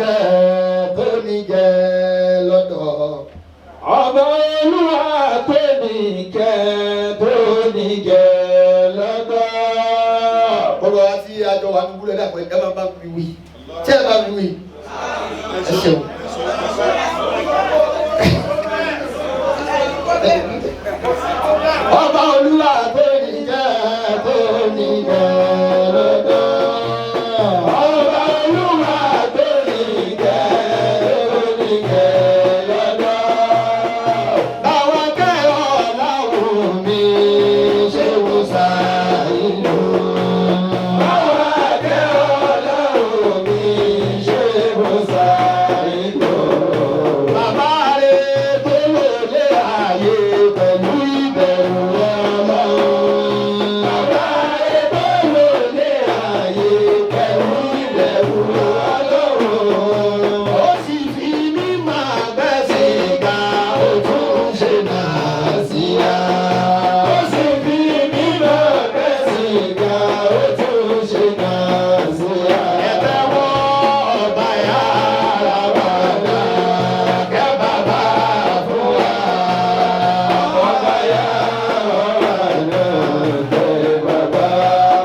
níkẹ́ tó níkẹ́ lọ́dọ̀. Ọba Olúwa tó níkẹ́ tó níkẹ́ lọ́dọ̀. Bọ́lá wa tí a jọ wà ní búlẹ̀ dàpọ̀ ẹ máa bá mi wí. Tí ẹ bá mi wí. Ẹ ṣeun. Ọba Olúwa tó níkẹ́ tó níkẹ́ lọ́dọ̀. Ọba Olúwa tó níkẹ́ tó níkẹ́ lọ́dọ̀. Báwa kẹ́rọ̀ láwùn mi ṣe wò sáyé. Báwa kẹ́rọ̀ láwùn mi ṣe wò sáyé. Bàbá rẹ̀ tó lò lé ayé pẹ̀lú ìbẹ̀rù Ọlọ́run. Bàbá rẹ̀ tó lò lé ayé pẹ̀lú ìbẹ̀rù Ọlọ́run. Ó sì fi mímọ̀ gbẹ̀sìn ga, ó tún ṣe nàásíyà. Ó sì fi mímọ̀ gbẹ̀sìn ga, ó tún ṣe nàásíyà. Ẹ tẹ́wọ́ ọba yàrá wà náà, kẹ́ bàbá fún wa. Ọba yàrá wà náà, kẹ́ bàbá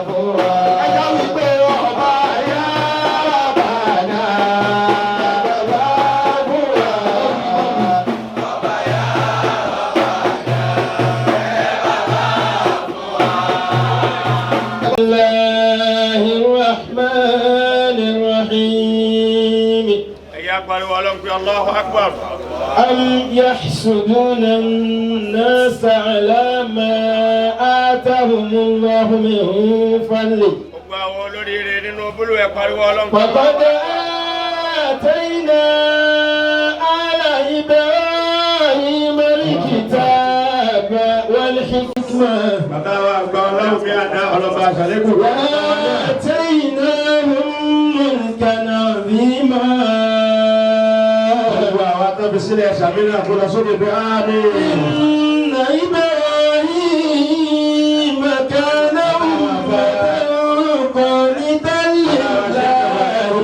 fún wa. Ẹ jẹ́ wípé ọba yàrá wà náà, kẹ́ bàbá fún wa. Ọba yàrá wà náà, kẹ́ bàbá fún wa. Bismillahir Rahmanir Rahim. ẹ̀yà pariwo ọlọ́run pé Allahu Akbar. أم يحسدون الناس على ما آتاهم الله من فضله gbogbo àwọn olóríire nínú búlù ẹ̀ pariwo ọlọ́run pé وقد آتينا آل إبراهيم الكتاب والحكمة bàbá wa gba ọlọ́run fi àdá ọlọ́ba àṣàlékù. وآتيناهم ملكا عظيما gbogbo àwọn atọ́bi sílẹ̀ ṣàmìlẹ̀ àkúrà sókè pé ámì. إن إبراهيم كان أمة قانتا لله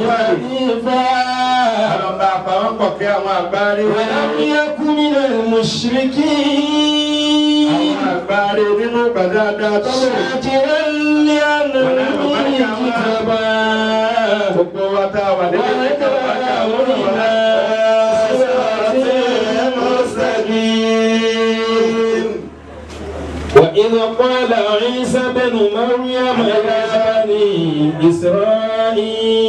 حنيفا ọlọ́ba àpamọ́ pọ̀ kí àwọn àgbáre. ولم يك من المشركين àwọn àgbáre nínú gbàdáadá tọ́lọ̀. شاكرا لأنعمه كتابا gbogbo wa tá a wà nínú ìjọba ká àwọn ọ̀la. وإذ قال عيسى بن مريم يا بني إسرائيل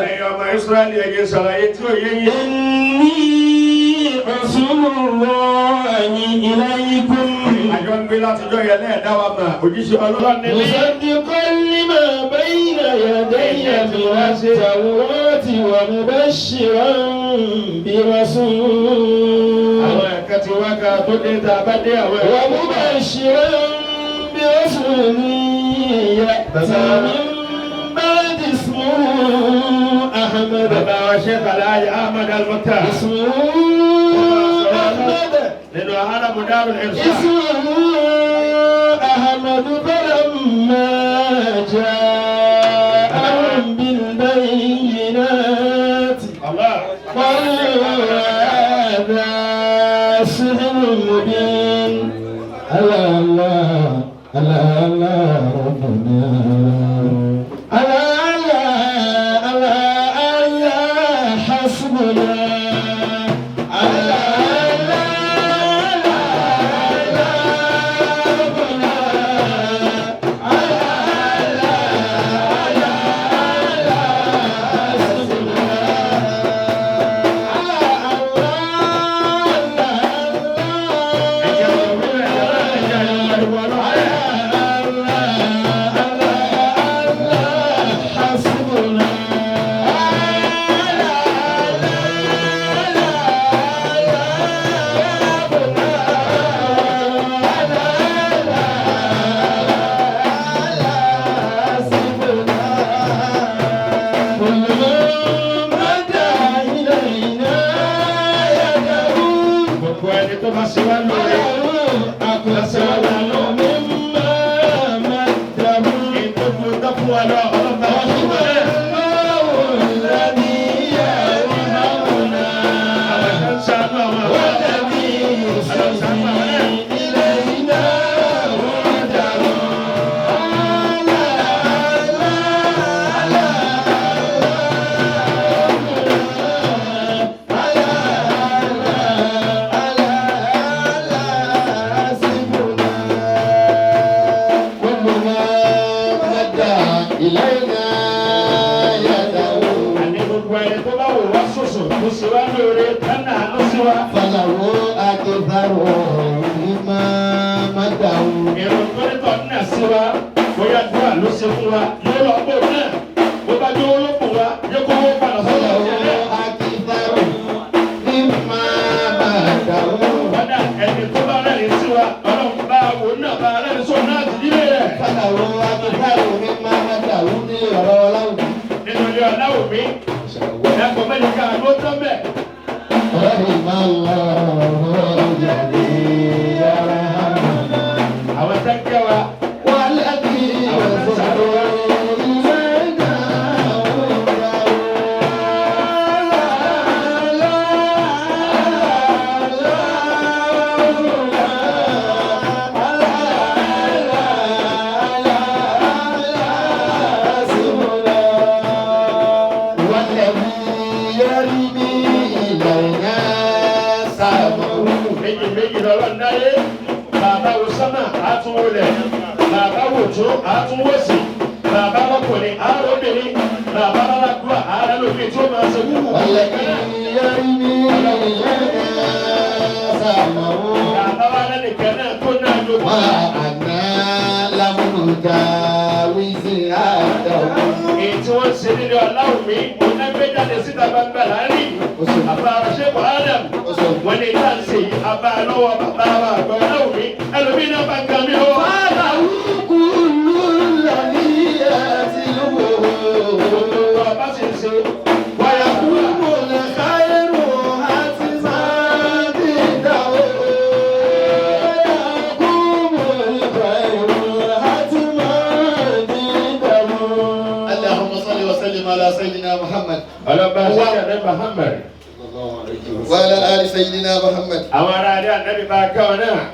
ẹ̀yin ọmọ Ísírẹ́lì ẹ̀yẹ ṣàlàyé tí ó yé yín. إني رسول الله إليكم àjọ ń gbé látijọ́ yẹn lẹ́ẹ̀dá wa mà òjíṣẹ́ ọlọ́run ní ní. مصدقا لما بين يدي من التوراة ومبشرا برسول àwọn ẹ̀ka ti wá ká tó dé tá a bá dé àwọn ẹ̀ka. ومبشرا برسول يأتي من بعد اسمه أحمد bàbá wa ṣe kàlàyé Ahmad al-Mukhtar. اسمه أحمد nínú aharamu darul irsa. اسمه أحمد فلما جاءهم بالبينات Allah. قالوا هذا سحر مبين ألا الله ألا الله ربنا ألا الله ألا الله حسبنا ألا الله ألا الله ربنا ألا dákun sí wa lóore tánà àánú sí wa. Fàlàwọ́ akẹ́fàrọ̀ mímọ́ mọ́tàwó. èrò tó ní tọ́ ní àsí wa bóyá dúrà ló ṣe fún wa yóò lọ bó náà bó bá dé owó ló fún wa yóò kó owó padà sọ́dọ̀ Fàlàwọ́ akẹ́fàrọ̀ mímọ́ mọ́tàwó. kọ́dà ẹni tó bá rẹ̀ sí wa ọlọ́run bá wò náà bá rẹ̀ sọ náà ti dílé rẹ̀. Fàlàwọ́ akẹ́fàrọ̀ mímọ́ mọ́tàwó ní ọ̀rọ̀ ọlọ́run. nínú ilé ọ̀làwọ̀ mi ẹ̀kọ́ mẹ́rin ká ló tán bẹ̀. àwọn tẹ́kẹ́ wa méjì lọ́lọ́ náyé bàbá wo sánà àtúnwò lẹ̀ bàbá wò tó àtúnwò sí bàbá lọ́kùnrin àárọ̀bìnrin bàbá lọ́dúnrún àárẹ̀ lómi tó máa ṣe wúwo. bàbá wa lẹ́nìkan náà tó náà ló bá. èyí tí wọ́n ṣe nílé ọ̀làwọ̀ mi ọ̀nà gbẹ́jáde síta gbangba láàrin àbá ṣẹ́kù Adam wọ́n ní ìta ń ṣe yìí àbá lọ́wọ́ bàbá wa àgbà ọ̀làwọ̀ mi ẹlòmí náà bá ń ga mi lọ́wọ́. bàbá sì ń ṣe wáyà kúrò. على سيدنا محمد على سيدنا محمد وعلى آل سيدنا محمد أمر على النبي باكونا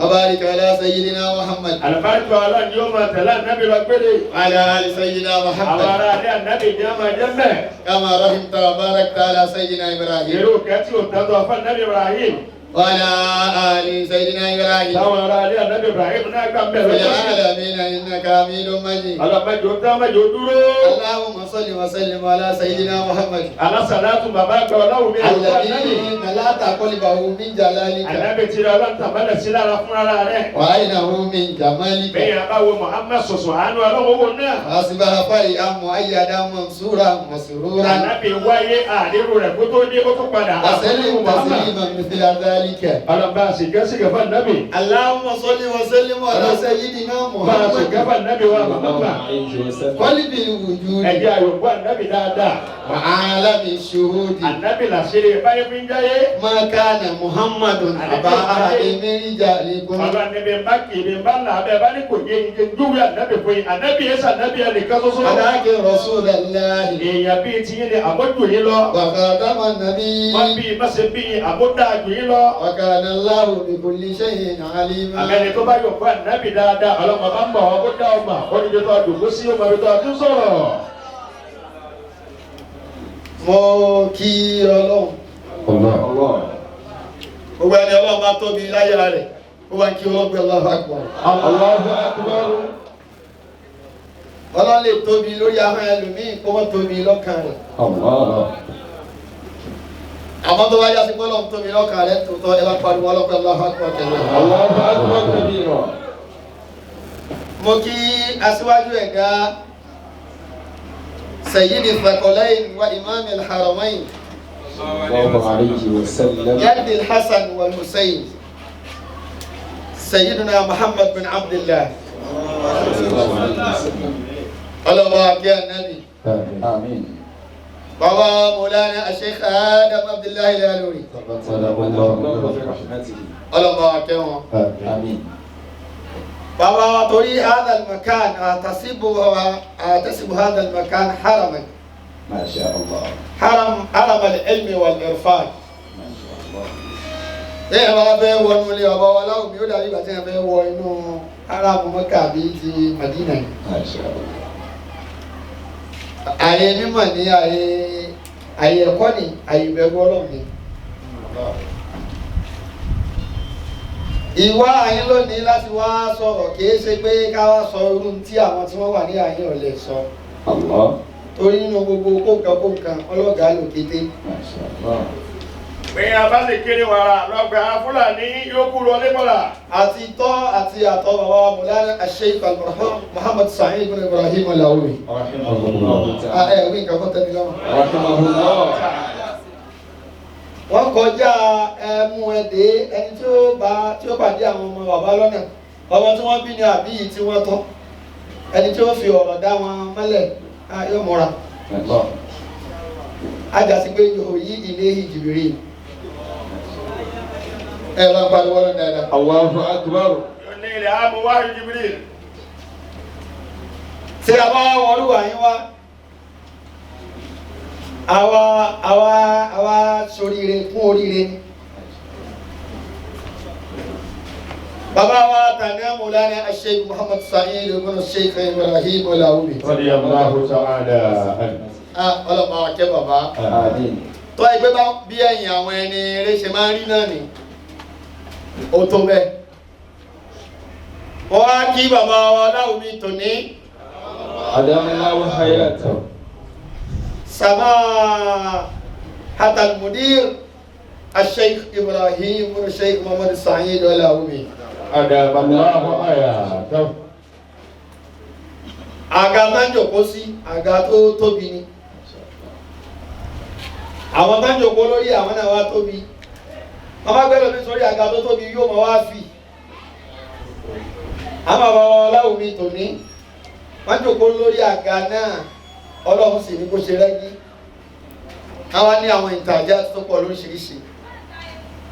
وبارك على سيدنا محمد البركة على اليوم تلا النبي ربنا وعلى آل سيدنا محمد أمر على النبي جمع جمع كما رحمت وباركت على سيدنا إبراهيم يروك يتيو تضاف النبي إبراهيم وعلى آل سيدنا إبراهيم أمر على النبي إبراهيم ناكم في العالمين إنك حميد مجيد على ما جوتا ما جودورو اللهم صل وسلم على سيدنا محمد على صلاة باباك ولو من الذي لا تقلبه من جلالك النبي ترى لن تبدأ سلا رفنا عليه وعينه من جمالك بين أبو محمد سبحانه وتعالى أصبح فريئا مؤيدا منصورا مسرورا النبي وعي أدير ركوتو دي كتوبنا وسلم تسليما مثل ذلك على باس كسر كفن النبي اللهم صل وسلم على سيدنا باس محمد كفن النبي ومحمد قلب الوجود ẹjẹ àyòkú ànábì dáadáa وعالم الشهود ànábì làṣírí báyìí fi ń jáyé ما كان محمد أبا أحد من رجالكم ọba níbi bá kìí bá là bẹ́ẹ̀ bá ní kò yé iye dúwé ànábì fún yín ànábì yẹn sànábì yẹn nìkan ṣoṣo. ولكن رسول الله èèyàn bíi ti yín ni àmójú yín lọ وخاتم النبي wọ́n bíi mọ́sẹ̀ bíi àmódáàjù yín lọ. وكان الله بكل شيء عليما àmẹ́ni tó bá yòókù ànábì dáadáa ọlọ́mọ bá ń bọ̀ wọ́n kó dá ọmọ oníjẹ́ tó àdùnkú sí ọmọ ibi tó àdún sọ̀rọ̀. mo kí Ọlọ́run gbogbo ẹni Ọlọ́run bá tóbi láyé rẹ̀ ó wá ń kí Ọlọ́run pé Allahu Akbar. Allahu Akbar. Ọlọ́run lè tóbi lórí ahọ́n ẹlòmíì kó wọ́n tóbi lọ́kàn rẹ̀. àmọ́ tó bá yá sí pé Ọlọ́run tóbi lọ́kàn rẹ̀ tòótọ́ ẹ bá pariwo Ọlọ́run pé Allahu Akbar tẹ̀lé. Allahu Akbar kabira. mo kí aṣíwájú ẹ̀dá Sayyidi Thaqalayn wa Imam al-Haramayn الله عليه وسلم جد الحسن والحسين سيدنا محمد بن عبد الله اللهم يا النبي آمين بابا مولانا الشيخ آدم عبد الله العلوري صدق الله برحمته اللهم يا آمين بابا طريق هذا المكان أعتسب هذا المكان حرما ما شاء الله حرم العلم والعرفان ما شاء الله ẹ bá fẹ́ wọnú ilé ọba wa láwùjọ yóò dàbí ìgbà tí wọ́n fẹ́ wọ inú haramu Mẹ́kà bíi ti Madina yìí. ما شاء الله àyè mímọ̀ ní àyè ẹ̀kọ́ ní àyè ìbẹ̀rù Ọlọ́run ni. ìwà àyín lónìí láti wá sọ̀rọ̀ kìí ṣe pé ká wá sọ irú tí àwọn tí wọ́n wà ní àyè ò lè sọ. الله torí nínú gbogbo kóńkan ọlọ́gàá ló kété. pé abá lè kéré wàrà lọ́gbà Fúlàní yóò kú lọlé bọ́lá. àti tọ́ àti àtọ́ bàbá wa Mawlana Sheikh Al-Burhan Muhammad Sa'id ibn Ibrahim Al-Alawi. Wí nǹkan fún tẹ́lẹ̀ lọ́wọ́. wọ́n kọjá ẹmu ẹ̀dẹ́ ẹni tí ó pàdé àwọn ọmọ bàbá lọ́nà ọmọ tí wọ́n bí ní àbí yìí tí wọ́n tọ́ ẹni tí ó fi ọ̀rọ̀ dá wọn mọ́lẹ̀ yóò múra. ajásí pé yóò yí ilé Jibril. ẹ bá ń pariwo lọ́nà dáadáa. Allahu akbar. yóò ní ilẹ̀ àmú wáyé Jibril. ṣé a bá wọn lù wá yín wá àwa ṣoríire fún oríire ni. bàbá wa tàní Mawlana Sheikh Muhammad Sa'id ibn Sheikh Ibrahim Al-Alawi. radiyallahu ta'ala anhu. ọlọ́pàá wa kẹ́ bàbá. tó ẹgbẹ́ bá bí ẹ̀yìn àwọn ẹni eré ṣe máa ń rí náà ni ó tó bẹ́ẹ̀. wọ́n á kí bàbá wa Láwùmí tòní. Adamallahu hayatahu. سماحة المدير الشيخ إبراهيم بن الشيخ محمد سعيد الألاوي. adamallahu hayatahu. àga máa ń jòkó sí àga tó tóbi ni àwọn máa ń jòkó lórí àwọn náà wá tóbi wọ́n bá gbẹ́lẹ̀ mi sórí àga tó tóbi yóò máa wá fì àwọn bàbá wa Láwùmí tòní wọ́n jòkó lórí àga náà Ọlọ́run sì ní kó ṣe rẹ́gí àwa ní àwọn ìtajà tó pọ̀ lóríṣiríṣi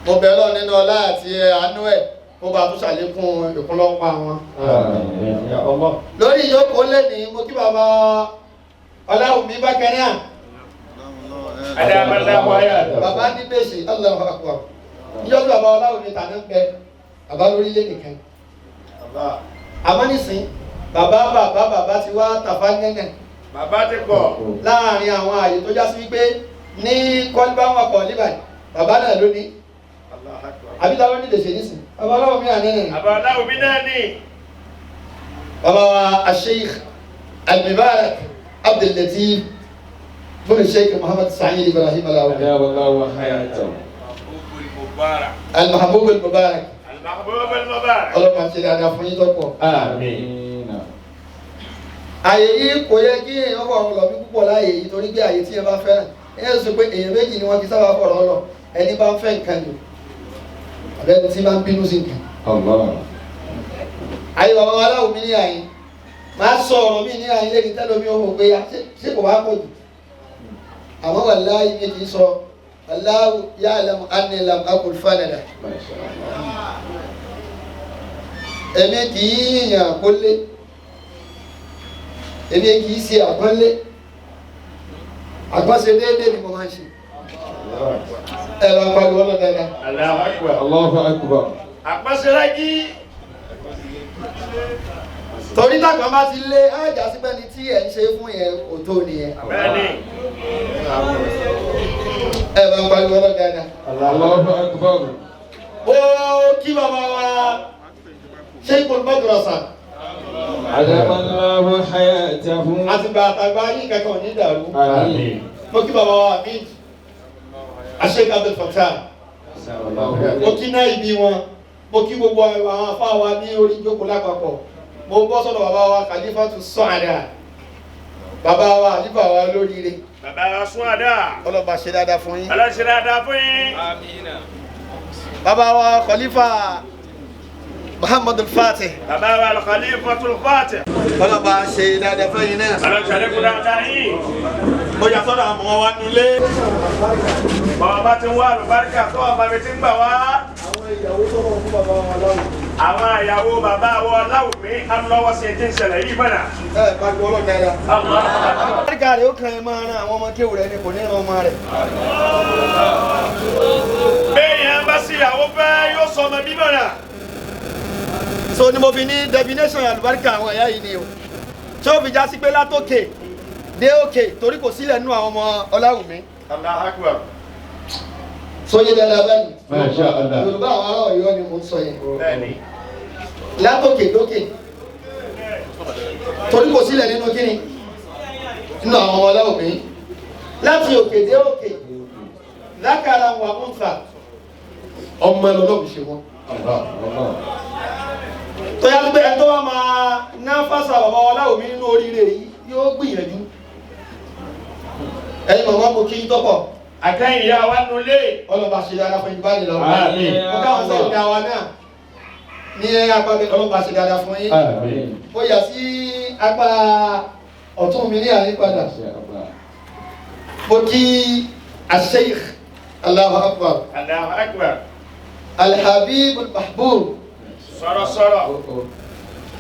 mo bẹ̀ lọ nínú ọlá àti àánú ẹ̀ kó bá tún ṣàlékún ìkúnlọ́pọ̀ àwọn. lórí ìjókòó lẹ́nìí mo kí bàbá Ọláwùmí bákan náà. adamallahu hayatahu. bàbá ní bèsì Allahu Akbar níjọ́ tí bàbá Ọláwùmí tàná ń bẹ bàbá lórílẹ̀ nìkan àmọ́ nísìn bàbá ti wá tàfá gẹ́gẹ́. bàbá ti pọ̀. láàrin àwọn àyè tó já sí wípé ní kọ́líbá wọn kọ̀ níbàyí bàbá náà ló ní àbíta ló ní lè ṣe nísìn bàbá Ọláwùmí ànínà. bàbá Ọláwùmí náà ní. bàbá wa Sheikh Al-Mubarak Abdul Latif bin Sheikh Muhammad Sa'id Ibrahim Al-Alawi. Adamallahu hayatahu. Al-Mahbub Al-Mubarak. Al-Mahbub Al-Mubarak. ọlọ́pàá ṣe dáadáa fún yín tọ́pọ̀. àmín. àyè yìí kò yẹ kí èèyàn fọ̀rọ̀ lọ bí púpọ̀ láàyè yìí torí pé àyè tí ẹ bá fẹ́ràn ẹ sọ pé èèyàn méjì ni wọ́n ti sábà fọ̀rọ̀ lọ ẹni bá ń fẹ́ nǹkan lò àbẹ́ni tí máa ń bínú sí nǹkan. àyè bàbá wa Láwùmí ní àyè máa sọ ọ̀rọ̀ mi ní àyè lẹ́ni tẹ́lẹ̀ mi ò mọ̀ pé ṣé kò wá pọ̀ jù àmọ́ wàláhì mi kì í sọ Allahu ya'lamu anni lam aqul fanada èmi kì í yàn kólé èmi kì í ṣe àgbọ́nlé àgbọ́nṣe déédéé ni mo máa ń ṣe ẹ̀rọ àpàlù ọlọ́dẹ̀dẹ̀. Allahu Akbar. Allahu akbar. àpàṣẹlágí. torí lágbà bá ti lé ájà síbẹ̀ ni tí ẹ̀ ń ṣe fún yẹn òtó nìyẹn. bẹ́ẹ̀ni. ẹ̀rọ àpàlù ọlọ́dẹ̀dẹ̀. Allahu akbar. ó kí bàbá wa Sheikhul Madrasa. Adamallahu hayatahu. àtìgbà àtàgbà yìí kankan ní ìdàrú. Àmín. mo kí bàbá wa Hamid Sheikh Abdul Fattah. mo kí náà ibi wọn mo kí gbogbo àwọn afá wa ní orí ìjókòó lápapọ̀ mo bọ́ sọ́dọ̀ bàbá wa Khalifatu Sa'ada bàbá wa àlífà wa lóríire. bàbá wa sún àdá. ọlọ́ba ṣe dáadáa fún yín. ọlọ́ṣẹ́ dáadáa fún yín. bàbá wa Khalifa Muhammad al-Fatih. bàbá wa Khalifatul Fatih. ọlọ́ba ṣe dáadáa fún yín náà. ọlọ́ṣẹ́ lẹ́kùn dáadáa yìí. mo yà sọ́dọ̀ àwọn wa nulẹ̀. bàbá ti ń wá àlùbáríkà tó ọba mi ti ń gbà wá. àwọn ìyàwó tó wọ̀ fún bàbá wa lọ́wọ́. àwọn ìyàwó bàbá wa Láwùmí alọ́wọ́ sí ẹjẹ́ ìṣẹ̀lẹ̀ yìí mọ́nà. ẹ pàgọ́ ọlọ́dẹ̀ẹ́dà. àríkà rẹ̀ ó kàn ẹ́ máa ran àwọn ọmọ kéwù rẹ̀ ni kò ní ran ọmọ rẹ̀. béèyàn bá sí ìyàwó fẹ́ yóò sọ ọmọ bíbọ̀ náà. so ni mo fi ní definition àlùbáríkà àwọn ẹ̀yà yìí ni o tí ó fi já sí pé látòkè dé òkè torí kò sílẹ̀ nínú àwọn ọmọ Ọláwùmí. Allahu Akbar. sọyẹ dáadáa bẹ́ẹ̀ ni. Masha Allah. Yorùbá àwọn ará Ọ̀yọ́ ni mo ń sọ yẹn. bẹ́ẹ̀ni. látòkè dókè torí kò sílẹ̀ nínú kíni nínú àwọn ọmọ Ọláwùmí láti òkè dé òkè lákàrà wà múta ọmọ ẹlọ́lọ́bì ṣe wọn. tó yá pé ẹni tó wá máa ná fásà bàbá Ọláwùmí nínú oríire yìí yóò gbìyànjú. ẹ̀yin màmá mo kí n tọ́pọ̀. Àkẹ́yìn ìyá wa nulẹ̀. ọlọ́ba ṣe dáadáa fún ìbá nìlọ. Àmín. mo káwọn sẹ́yìn dá wa náà ní agbábẹ́ ọlọ́ba ṣe dáadáa fún yín. Àmín. mo yà sí apá ọ̀tún mi ní àyípadà. mo kí Sheikh Allahu Akbar Allahu Akbar. Al-Habib Al-Mahbub Sọ̀rọ̀sọ̀rọ̀.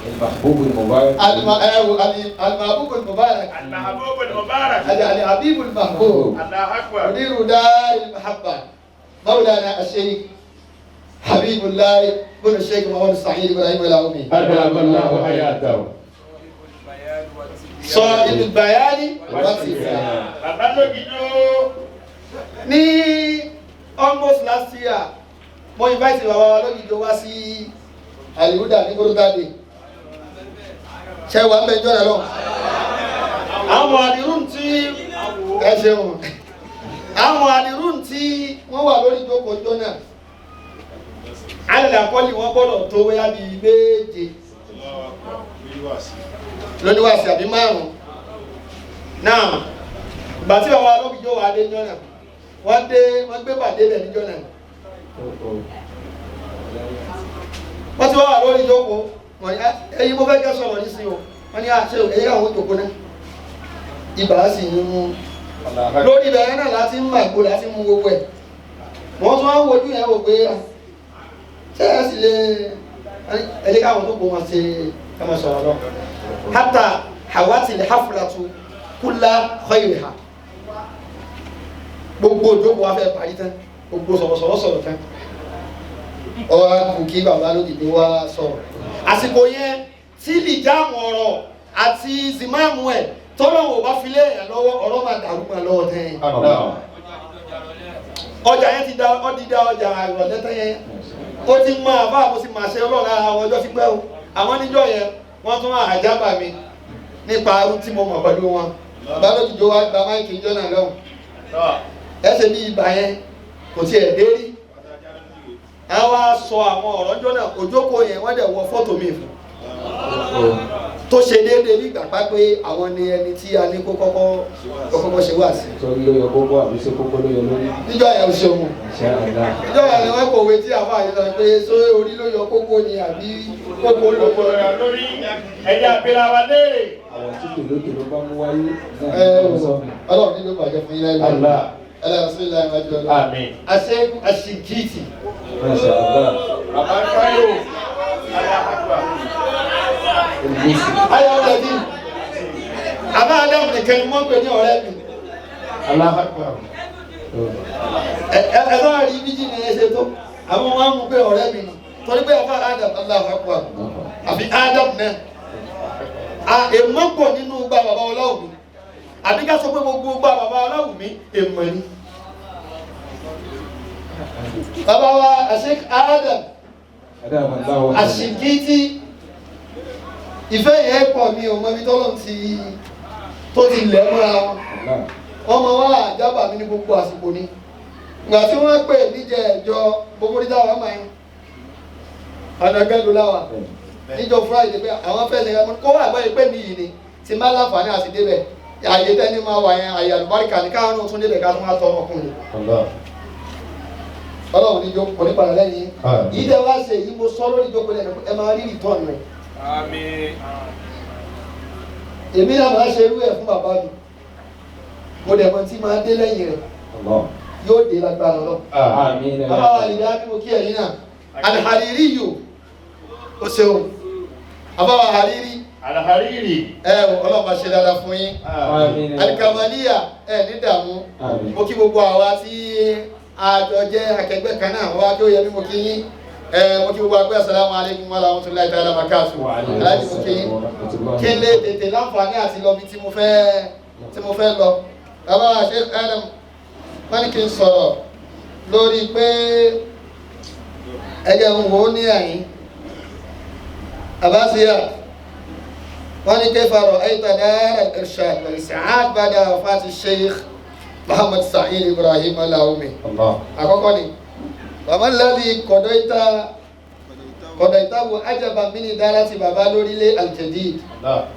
المحبوب المبارك. المحبوب المبارك Al-Mahabub al-Mubarak. الحبيب المحبوب Allahu Akbar. مدير دار المحبة مولانا الشيخ حبيب الله بن الشيخ محمد السعيد إبراهيم العومي أدام الله حياته. صاحب البيان والتبيان. Bàbá Lógìjó. Ní almost last year mo invite bàbá wa Lógìjó wá sí Alihuda ní Gòròdádé ṣe wà ń bẹ jọ́nà lọ. àwọn àdìrún tí ẹ ṣeun àwọn àdìrún tí wọ́n wà lórí ìjókòó jọ́nà alẹ́ àkọ́lì wọn gbọ́dọ̀ tó wáyà bíi méje lóníwàsí àbí márùn-ún. náà ìgbà tí bàbá Lógìjó wà dé jọ́nà wọ́n gbé bàdé bẹ̀ ní jọ́nà. wọ́n ti wá wà lórí ìjókòó ẹ̀yin mo fẹ́ kẹ́ sọ̀rọ̀ ní sí o wọ́n ní àṣẹ ẹ̀yìn àwọn ìjókòó náà ibà sì ń mú lórí ìbẹ̀rẹ̀ náà láti ń màgbó láti mú gbogbo ẹ̀ wọ́n tún wá wojú yẹn wò pé ṣé ẹ sì lè ẹ̀yìn káwọn tó kó wọn ṣe kẹ́mọ̀ sọ̀rọ̀ lọ. hátà hawati lè hafuratu kúlá khayriha gbogbo ìjókòó wa fẹ́ parí tán gbogbo sọ̀rọ̀ tán ọ̀rọ̀ kù kí bàbá Lógìjó wá sọ̀rọ̀. àsìkò yẹn tí lìjáàmù ọ̀rọ̀ àti zimáàmù ẹ̀ tọ́lọ́wọ̀ bá fi lé èèyàn lọ́wọ́ ọ̀rọ̀ máa dàrú máa lọ́wọ́ tẹ́yìn. ọjà yẹn ti da ọjà ìrọ̀lẹ́ tẹ́yìn ó ti mọ àbá mo sì máa ṣe ọlọ́run lára àwọn ọjọ́ ti pẹ́ o àwọn níjọ́ yẹn wọ́n tún àjábà mi nípa arú tí mo mọ̀ pẹ̀lú wọn. bàbá Lógìjó wá gba máìkì ìjọ náà lọ́hùn ẹsẹ̀ bí ibà yẹn kò tiẹ̀ dé rí. a wá sọ àwọn ọ̀rọ̀ jọ náà òjókòó yẹn wọ́n dẹ̀ wọ fọ́tò mi fún tó ṣe déédéé bí gbàgbá pé àwọn ni ẹni tí a ní kó kọ́kọ́ ṣe wá sí. Sọ́rí ló yọ kókó àbí ṣe kókó ló yọ lórí. níjọ́ yẹn ò ṣeun níjọ́ yẹn ni wọ́n kọ̀wé tí àfa yìí sọ pé ṣé orí ló yọ kókó ni àbí kókó ló yọ lórí ẹ̀yà àbílà wa léèrè. Àwọn tí tòlótò ló bá mú wáyé náà ló sọ mi. Ọlọ́run ní ló bàjẹ́ fún yín láìláì. Allah. Alhamdulillah ìwájú ọlọ́run. Àmín. Aṣẹ́gun Aṣìkìtì. Masha Allah. Bàbá Káyọ̀. Allahu Akbar. Ayọ̀ ọ̀dẹ̀dì. Àbá Ádámù nìkan ni wọ́n pè ní ọ̀rẹ́ mi. Allahu Akbar. Ẹ bá rí bíjì ní ẹsẹ̀ tó. Àwọn wọn mú pé ọ̀rẹ́ mi ni. Torí pé àbá Ádámù Allahu Akbar. Àfi Ádámù náà. Èèmọ̀ pọ̀ nínú gba bàbá Ọláwùmí. Àbí ká sọ pé gbogbo gba bàbá Ọláwùmí èèmọ̀ ni. Bàbá wa Sheikh Ádámù Aṣìkìtì. Ìfẹ́ yẹn pọ̀ mi ò mọ ibi tó ti lẹ̀ mọ́ra wọn. Wọ́n mọ wá àjábà mi ní gbogbo àsìkò ni. Ìgbà tí wọ́n pè níjẹ ẹ̀jọ gbogbo níta wà máa ń ọ̀nà gẹ́gẹ́ láwà. Níjọ Friday pé àwọn fẹ́ ṣe kó wà gbọ́ pé mi yìí ni ti máa láǹfààní àti débẹ̀. Àyè tẹ́ni máa wà yẹn àyè àlùbáríkà ní káwọn náà tún débẹ̀ ká tún máa tọ́ ọkùnrin. Ọlọ́run ní jókòó nípa lẹ́yìn. Yìí tẹ́ wá ṣe yìí mo sọ lórí ìjókòó lẹ́nu ẹ máa rí ìtọ́nù rẹ̀. Àmín. Èmi náà máa ṣe irú ẹ̀ fún bàbá mi. Mo dẹ̀ mọ̀ tí máa dé lẹ́yìn rẹ̀. Yóò dé lágbára lọ. Bàbá wa lè dá bí mo kí ẹ̀yin náà. Al-Hariri yòó. O ṣeun. Bàbá wa Hariri. Al-Hariri. Ọlọ́run máa ṣe dáadáa fún yín. Al-Kamaliya ní dààmú. Mo kí gbogbo àwa tí àjọ jẹ́ akẹgbẹ́ kan náà wá kí ó yẹ bí mo kí yín. Mo kí gbogbo àgbẹ̀ assalamu alaikum wa rahmatullahi ta'ala wa barakatuh. Aláàjì mo kí yín. Kí n lè tètè láǹfààní àti lọ bí tí mo fẹ́ lọ. Bàbá wa Sheikh Adam wọ́n ní kí n sọ̀rọ̀ lórí pé ẹgbẹ́ ń wò ó ní àyín. Àbáṣíyà وأنا كيف رأيت دار الإرشاد والإسعاد بعد وفاة الشيخ محمد سعيد إبراهيم الأومي. الله. أقولني وما الذي قضيته عجبا من إدارة بابا لوريلي الجديد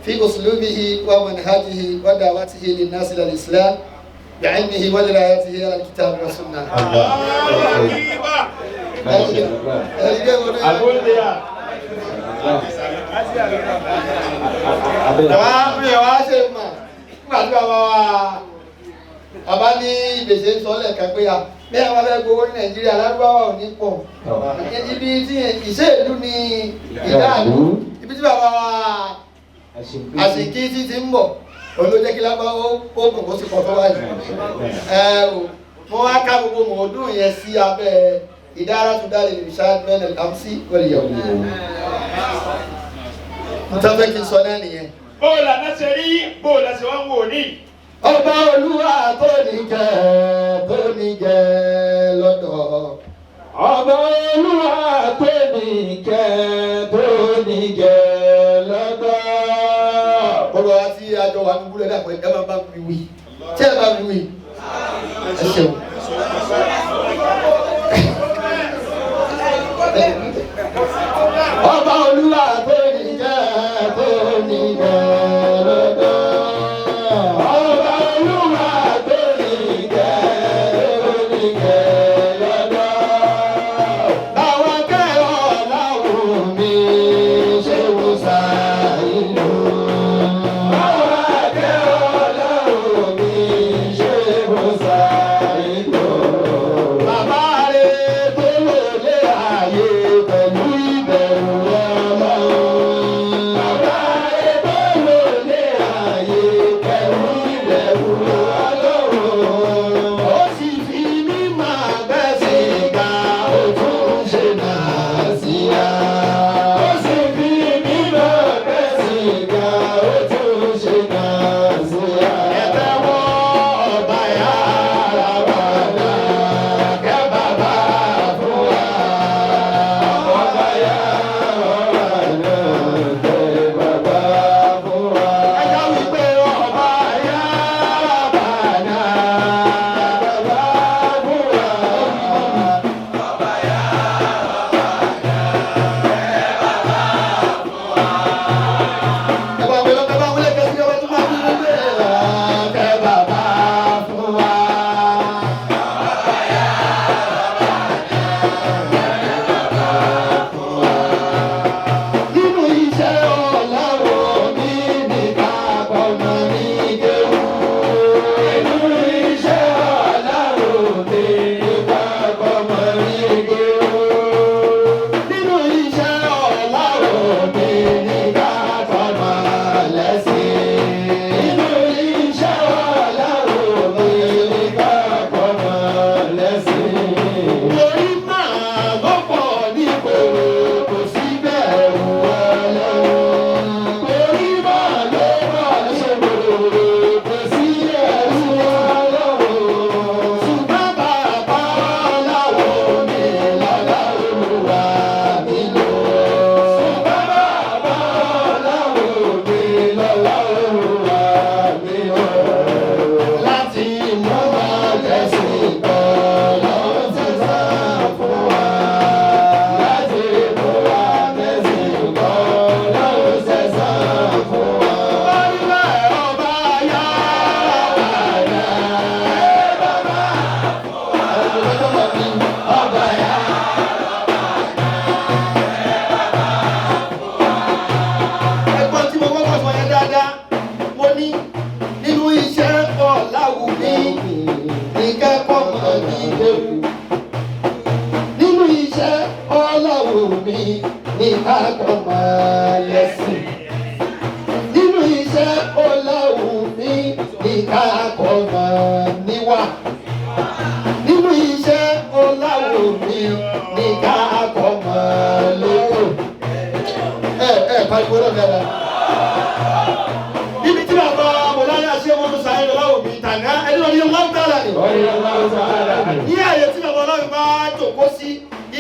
في أسلوبه ومنهجه ودعوته للناس إلى الإسلام بعلمه ودرايته على الكتاب والسنة. Bàbá ní gbèsè sọ́lẹ̀ kan pé bí àwọn abẹ́ gbowó ní Nàìjíríà lárúbáwá ò ní pọ̀. Ibi tí ìṣèlú ni ìdáàlú, ibi tí bàbá wa àṣìkí tí ti ń bọ̀, olójẹ́ kí lábáwó ó kò kó sí pọ̀ tó wáyé. Mo wá ká gbogbo mọ̀ọ́dún yẹn sí abẹ́ ìdára tó dá lè ṣáájú mẹ́rin àmsí wọlé yẹ̀wò. Mo tán fẹ́ kí n sọ náà nìyẹn. Bóòlà náà ṣe rí bóòlà ṣe wọ́n wò ní. Ọba Olúwa tó níjẹ́ lọ́dọ̀. Ọba Olúwa tó níjẹ́ lọ́dọ̀. Ọ̀rọ̀ àti àjọ wa ní búrẹ́ dàpọ̀ ẹ máa bá mi wí. Tí ẹ bá mi wí, ẹ ṣeun. Ọba Olúwa tó níjẹ́ lọ́dọ̀.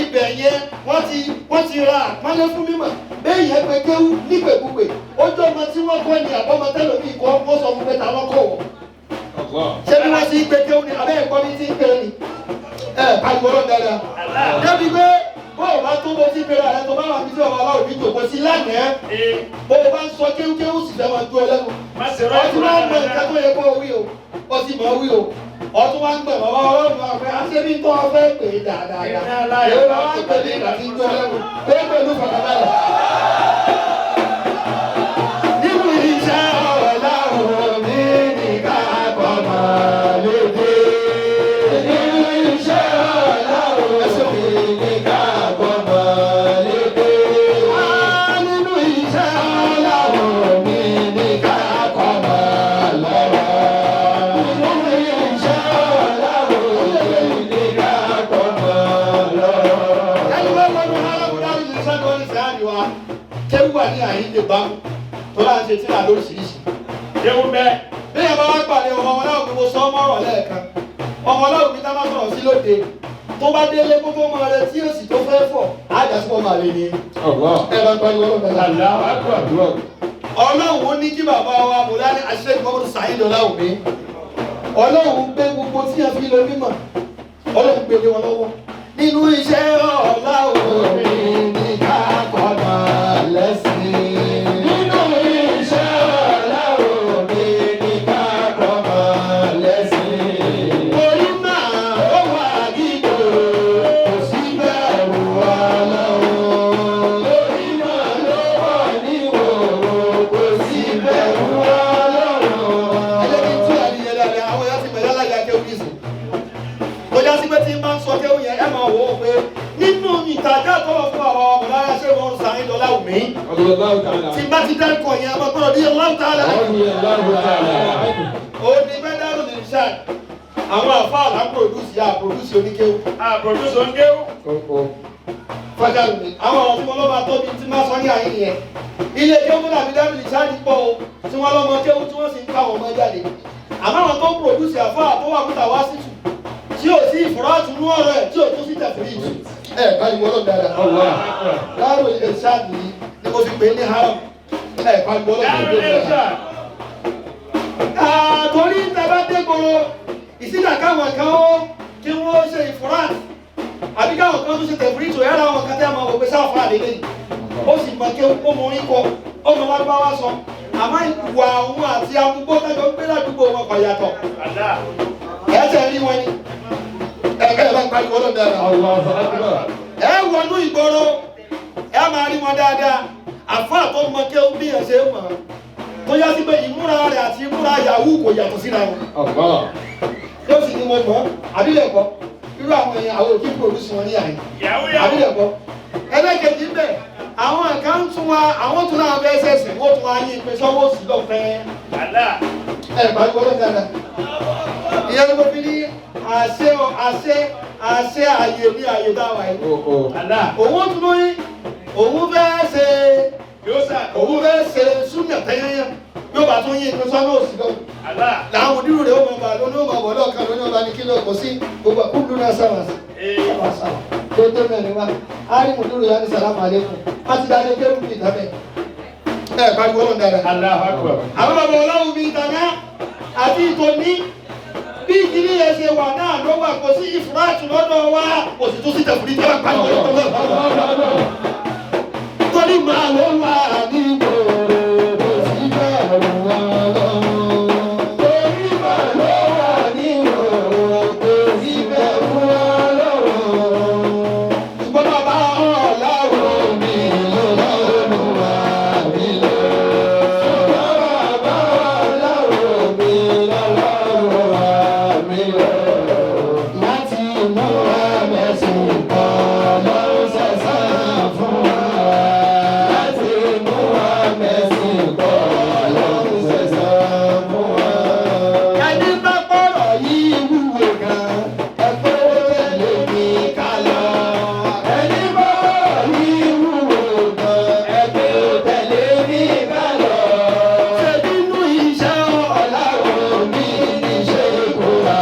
ibẹ̀ yẹn wọ́n ti ra àpọ́nlé fún mímọ̀ bẹ́ẹ̀ yẹn pé kéwú nígbèkúgbè ojú ọmọ tí wọ́n kọ́ ni àbọ̀mọ tẹ́lómi kọ́ wọ́n sọ fún pé ta lọ́kọ̀ wọ̀ ṣé bí wọ́n ti ń gbé kéwú ni abẹ́ ẹ̀kọ́ mi ti ń gbé ni pariwo lọ dáadáa débi pé bó o bá tó bó ti gbé rẹ̀ tó bá wà ní tí ọba aláwọ̀ bí tòkó sí lánàá bó o bá ń sọ kéwú sì fẹ́ máa ju ọ lẹ́nu ọtí máa ń mọ nǹkan tó yẹ kó o wí o ọtí máa wí o ọtún wá ń gbẹ̀ bàbá ọlọ́run àfẹ́ àṣẹ́bí tó ọ fẹ́ pè é dáadáa èyí wá wá ń pè ní ìgbà tí ń ju ọ lẹ́nu pé pẹ̀lú fọkànbalẹ̀. nínú iṣẹ́ ọ̀rọ̀ láwọn mi nìkan kọ́ máa lédè. nínú iṣẹ́ ọ̀rọ̀ láwọn mi nìkan kọ́ máa lédè. nínú iṣẹ́ ọ̀rọ̀ láwọn mi nìkan kọ́ máa lọ́wọ́. Kéwú wà ní àyíǹde bámu tó láti ṣe tíra lóríṣiríṣi. Kéwú bẹ́ẹ̀. Bí ẹ bá wá pàdé ọmọ ọlọ́run mi mo sọ ọmọ ọ̀rọ̀ lẹ́ẹ̀kan. Ọmọ ọlọ́run mi tá má sọ̀rọ̀ sí lóde. Tó bá délé gbogbo ọmọ rẹ tí yóò sì tó fẹ́ fọ̀, á jà sí ọmọ àlè ni. Ẹ bá pariwo ọlọ́run. Ọlọ́run ó ní kí bàbá wa Mùlánì Àṣẹ Muhammad Saheed Ọláwùmí. Ọlọ́run gbé gbogbo tí a fi lọ mímọ̀. Ọlọ́run gbé lé wọn lọ́wọ́. Nínú iṣẹ́ Ọláwùmí ní kákọ́nà lẹ́sìn. Nínú iṣẹ́ Ọláwùmí ní kákọ́nà lẹ́sìn. Orí máa ó wà gígò, kò sí bẹ̀rù Ọlọ́run. Orí máa ló wà níwòrò, kò sí bẹ̀rù Ọlọ́run. Ẹjẹ́ kí n tún àríyẹ dáadáa, àwọn ẹ̀yà ti bẹ̀rẹ̀ láyé akéwì nìsín. Tó já sí pé tí n bá ń sọ kéwì yẹn, ẹ máa wò ó pé nínú ìtajà tó lọ fún àwọn ọmọ lára ṣé wọn Saheed Ọláwùmí. Tí bá ti dárúkọ yẹn, ọmọ gbọ́dọ̀ bí Allahu Ta'ala. Ó ní mẹ́dàrú ní ṣáà. Àwọn àfáà là ń pòdúsì àpòdúsì oníkéwù. Àpòdúsì oníkéwù. Fọ́jà mi, àwọn ọ̀rọ̀ tí wọ́n lọ́ máa tóbi tí máa sọ ní àyè yẹn. Ilé kéwù tó dàbí dábìlì ṣáàdì pọ̀ o, tí wọ́n lọ́mọ kéwù tí wọ́n sì ń ká àwọn ọmọ jáde. Àmọ́ àwọn tó ń pòdúsì àfáà tó wà múta wá sí tù. Tí ò sí ìfúrọ́tù ní ọ̀rọ̀ ẹ̀ tí ò tún sí tẹ̀fúrí ìtù. Báyìí wọ́n lọ dáadáa. Láàrú ilé ṣáàdì ni mo fi pè é ní haram. Báyìí wọ́n lọ dáadáa. Torí tẹ́bá dé gbòòrò ìsìnkà káwọn kan ó kí wọ́n ṣe ìfúrọ́tù. Àbí káwọn kan tó ṣe tẹ̀fúrí ìtù yára àwọn kan tẹ́ máa wò pé sáfà lélẹ̀. Ó sì mọ̀ kí ó mọ orin kọ, ó mọ wá bá wá sọ. Àmọ́ ìwà àwọn àti amúgbó tẹ́jọ́ gbé ládùúgbò wọn kò yàtọ̀. Ẹ̀ẹ́sẹ̀ rí wọn ni. Ẹgbẹ́ bá pariwo lọ dáadáa. Ẹ wọnú ìgboro, ẹ máa rí wọn dáadáa. Àfáà tó mọ kí ó bí ẹ ṣe mọ̀. Tó yá sí pé ìmúra rẹ̀ àti ìmúra Yahoo kò yàtọ̀ síra wọn. Yóò sì ní mo mọ̀, àbílẹ̀kọ́. Irú àwọn èèyàn àwọn òkè pòlùsì wọn ní àyè. Àbílẹ̀kọ́. Ẹlẹ́kẹ̀jì ń bẹ̀, àwọn kan tún wa, àwọn tún náà bẹ́ẹ̀ sẹ̀sìn, wọ́n tún wá yí pé sọ́wọ́ sí lọ́fẹ́. Ẹ pariwo lọ dáadáa. Ìyẹn ló fi ní àṣẹ àyè ní àyè dáwà yìí. Òun tún lóyún, òun fẹ́ ṣe súnmọ̀ tẹ́yẹ́yẹ́, yóò bá tún yí ìpín sọ́nà òsì lọ. Làwọn òdúró rẹ̀ ó mọ̀ bà lónìí ó mọ̀ bọ̀ lọ́ọ̀kan lónìí ọba ní kílọ̀ kò sí gbogbo kúndú náà sáwà sí. Tó tó mẹ́rin wá, á rí mùdúró yá ní sàlámù àlékún, á ti dáadé kérú bí ìtàbẹ̀. Ẹ pariwo lọ dáadáa. Àwọn bàbá ọlọ́run bí ìtàná àti ìtòní bí ìdílé ẹ ṣe wà náà ló wà kò sí ìfúráàtù lọ́dọ̀ wa kò sì tún sí tẹ̀fúrí tí wọ́n pariwo lọ́dọ̀. Torí màá ló wà ní ìgboro kò sí bẹ̀rù Ọlọ́run. Torí màá ló wà ní ìgboro kò sí bẹ̀rù Ọlọ́run. Ṣùgbọ́n bàbá Ọlọ́run mi ló lọ́rùn wá mi lọ. Ṣùgbọ́n bàbá Ọlọ́run mi lọ́rùn wá mi lọ. Láti mú ẹ̀mẹ́sìn kan lọ́rùn sẹ̀sán fún wa. Láti mú ẹ̀mẹ́sìn kan lọ́rùn sẹ̀sán fún wa. Ẹni bá gbọ́rọ̀ yìí wúwo gan, ẹ̀kọ́ tẹ̀lé mi ká lọ. Ẹni bá gbọ́rọ̀ yìí wúwo gan, ẹ̀kọ́ tẹ̀lé mi ká lọ. Ṣé nínú iṣẹ́ Ọlọ́run mi ní ṣe kó wá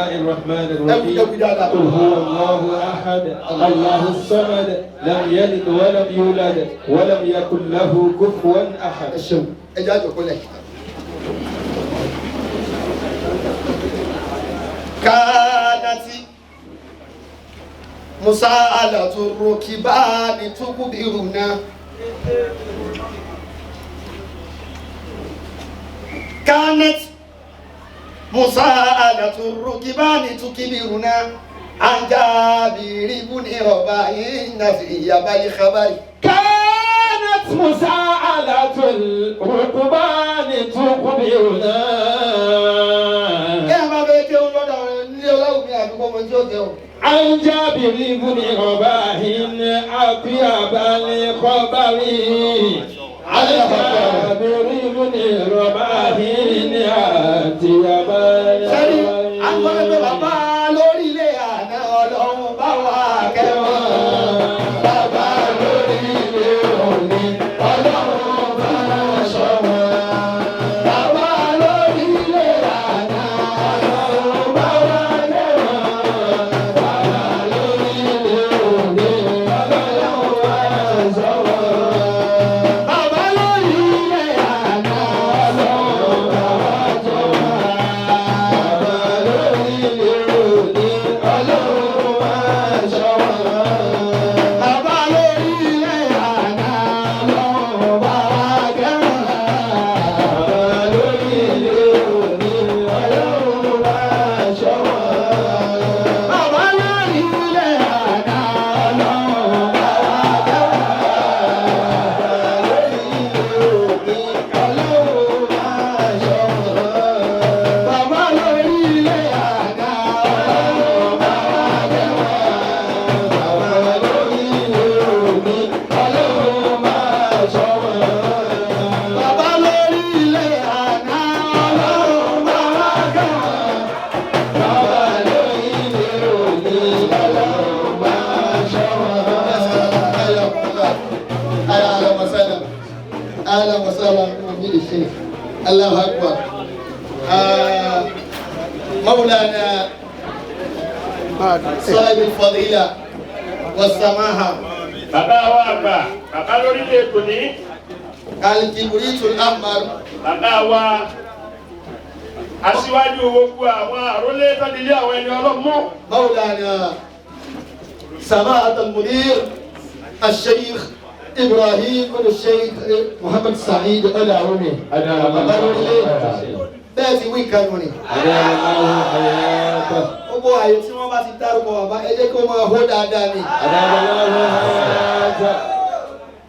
الله الرحمن الرحيم قل هو الله أحد الله الصمد لم يلد ولم يولد ولم يكن له كفوا أحد. ẹ jẹ́ àjọ kólẹ̀. kánátì musa alaturo kibani tukubiruna kánátì musa alaturo kibani tukibiruna anjabiri buni ọba iná fi yabali khabari. كانت مساءلة الركبان تخبرنا عن جابر بن رباح أطيب الخبر عن جابر بن رباح أطيب أهلا وسهلا بأمير الشيخ. الله أكبر. مولانا صاحب الفضيلة والسماحة bàbá wa àgbà bàbá lórílẹ̀ èdè ní الكبريت الأحمر bàbá wa aṣíwájú gbogbo àwọn àrólé tọ́dílé àwọn ẹni ọlọ́mọ. مولانا سماحة المدير الشيخ إبراهيم بن الشيخ محمد سعيد العوني. bẹ́ẹ̀ ti wí kanu ni. gbogbo àyè tí wọ́n bá ti dárúkọ bàbá ẹ jẹ́ kí wọ́n máa hó dáadáa ni.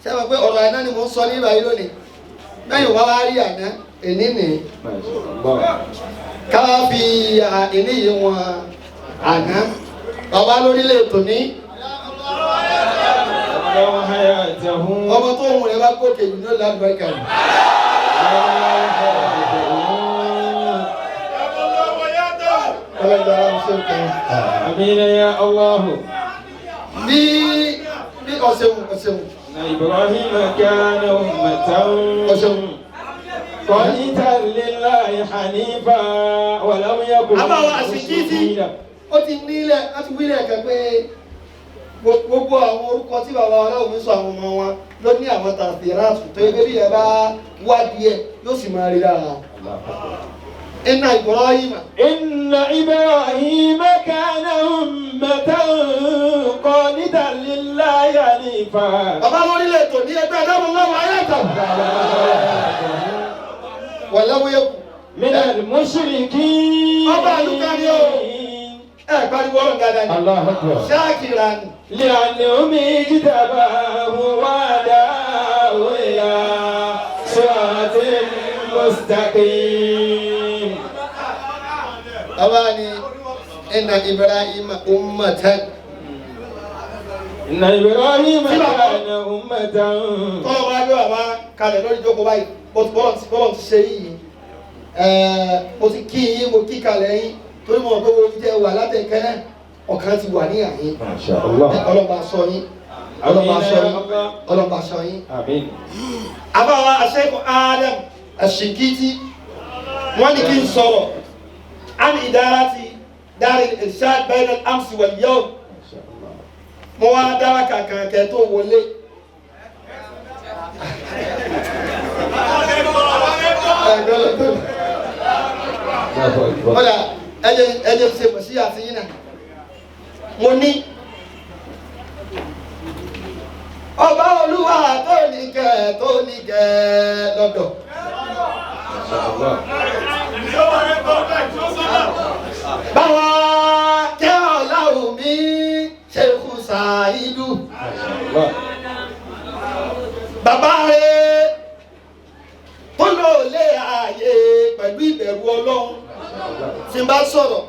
ṣé wọn pé ọ̀rọ̀ àná ni mò ń sọ ní ìbàyí lónìí lẹ́yìn wá wá rí àná èní nì. ká fi èní yìí wọn àná bàbá lórílẹ̀ ètò ní. ọmọ tó ń rẹ̀ bá gòkè jù ní ọ̀là àgbẹ̀kà ni. Amin ya Allah. Bí ọ̀sẹ̀wò. Ibrahim kana ummatan qanitan lillahi hanifa wa lam yakun àbáwọ̀ àṣìkísí ó ti nílẹ̀ láti wílẹ̀ kan pé gbogbo àwọn orúkọ tí bàbá ọlọ́run mi sọ àwọn ọmọ wọn ló ní àwọn tàfíìrátù tó ẹgbẹ́ bí ẹ bá wádìí ẹ yóò sì máa rí lára. Inna Ibrahim kana ummatan qanitan lillahi hanifa. Bàbá lórílẹ̀ ètò ní ẹgbẹ́ ẹ̀dáwọ̀ lọ́wọ́ ayẹ́tọ̀. Wọ̀lẹ́wọ̀ yẹ kù. Minal mushrikin. Ọba àlùkà ni o. Ẹ pariwo ọ̀rọ̀ dáadáa ni. Allahu Akbar. Shakiran. لأنهم اجتباه وهداه إلى صراط مستقيم. أواني إن إبراهيم أمة. إن إبراهيم كان أمة. Tọ́lọ́ bá gbé bàbá kalẹ̀ lórí ìjókòó báyìí, bọ́lọ̀ ti ṣe yìí. Mo ti kí yín, mo kí kalẹ̀ yín, torí mo mọ̀ pé wo jẹ́ wà látẹ̀kẹ́rẹ́. Ọ̀kan ti wà ní àyín. Ọlọ́ba sọ yín. Ọlọ́ba sọ yín. Àbáwá Aṣẹ́kù Adam Àṣìkítí wọ́n ní kí n sọ̀rọ̀. A ní ìdára ti Darul Irshad bayna al-amsi wal-yawm mo wá dára kankan kẹ́ tó wọlé. Ọ̀dà ẹ̀jẹ̀ ṣe bọ̀ sí àtìyìn náà. Mo ní ọba olúwa tó ní kẹ́ lọ́dọ̀. Báwa kẹ́ Ọláwùmí Ṣéhù Ṣàìdù. Bàbá rẹ̀ tó lò lé ààyè pẹ̀lú ìbẹ̀rù Ọlọ́run. Tí n bá sọ̀rọ̀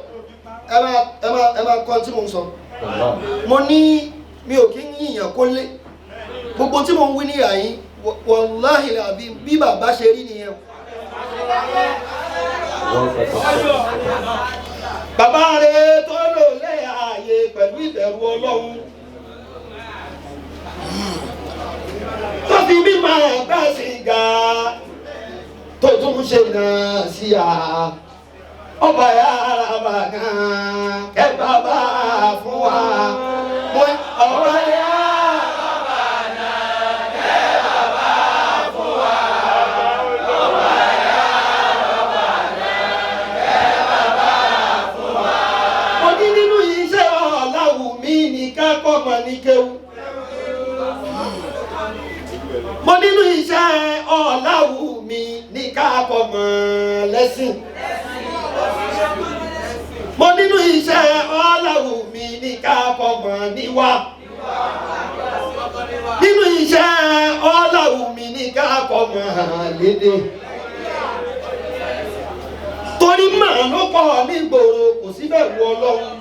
ẹ máa kọ́ tí mo ń sọ. Mo ní mi ò kí ń yìnyàn kó lé. Gbogbo tí mo ń wí ní àyín wàláhì àbí bí bàbá ṣe rí nìyẹn. Bàbá rẹ̀ tó lò lé ààyè pẹ̀lú ìbẹ̀rù Ọlọ́run. Tó fi bí máa gbá sìgá tó tún ṣe náà sí à. Ọba yàrá bàgà kẹ́ bàbá fún wa. Ọba yàrá bàgà kẹ́ bàbá fún wa. Ọba yàrá bàgà kẹ́ bàbá fún wa. Mo ní nínú iṣẹ́ Ọláwùmí ní ká kọ́ mọ̀ ní kéwú. Mo nínú iṣẹ́ Ọláwùmí ní ká kọ́ mọ̀ lẹ́sìn. Mo nínú iṣẹ́ Ọláwùmí ní ká kọ́ mọ̀ níwà. Nínú iṣẹ́ Ọláwùmí ní ká kọ́ mọ̀ lédè. Torí màá ló pọ̀ nígboro kò síbẹ̀ wù Ọlọ́run.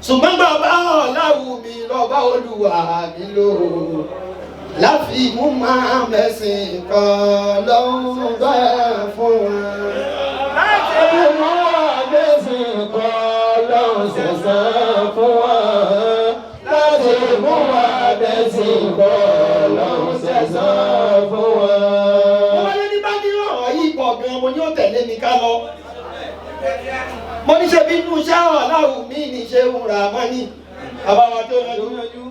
Ṣùgbọ́n bàbá Ọláwùmí lọ́ba Olúwa mi lò. Láfi mú máa mẹ́sìn kan lọ́hùn bẹ́ẹ̀ fún wa. Láti mú máa mẹ́sìn kan lọ́hùn ṣẹ̀san fún wa. Láti mú máa mẹ́sìn kan lọ́hùn ṣẹ̀san fún wa. Wọ́n lé ní bá ní ọ̀rọ̀ yìí pọ̀ gan-an mo ní ó tẹ̀lé mi ká lọ. Mo ní ṣe bí inú iṣẹ́ Ọláwùmí ní ṣe ń ra mọ́nì. Àbáwá tó yanjú.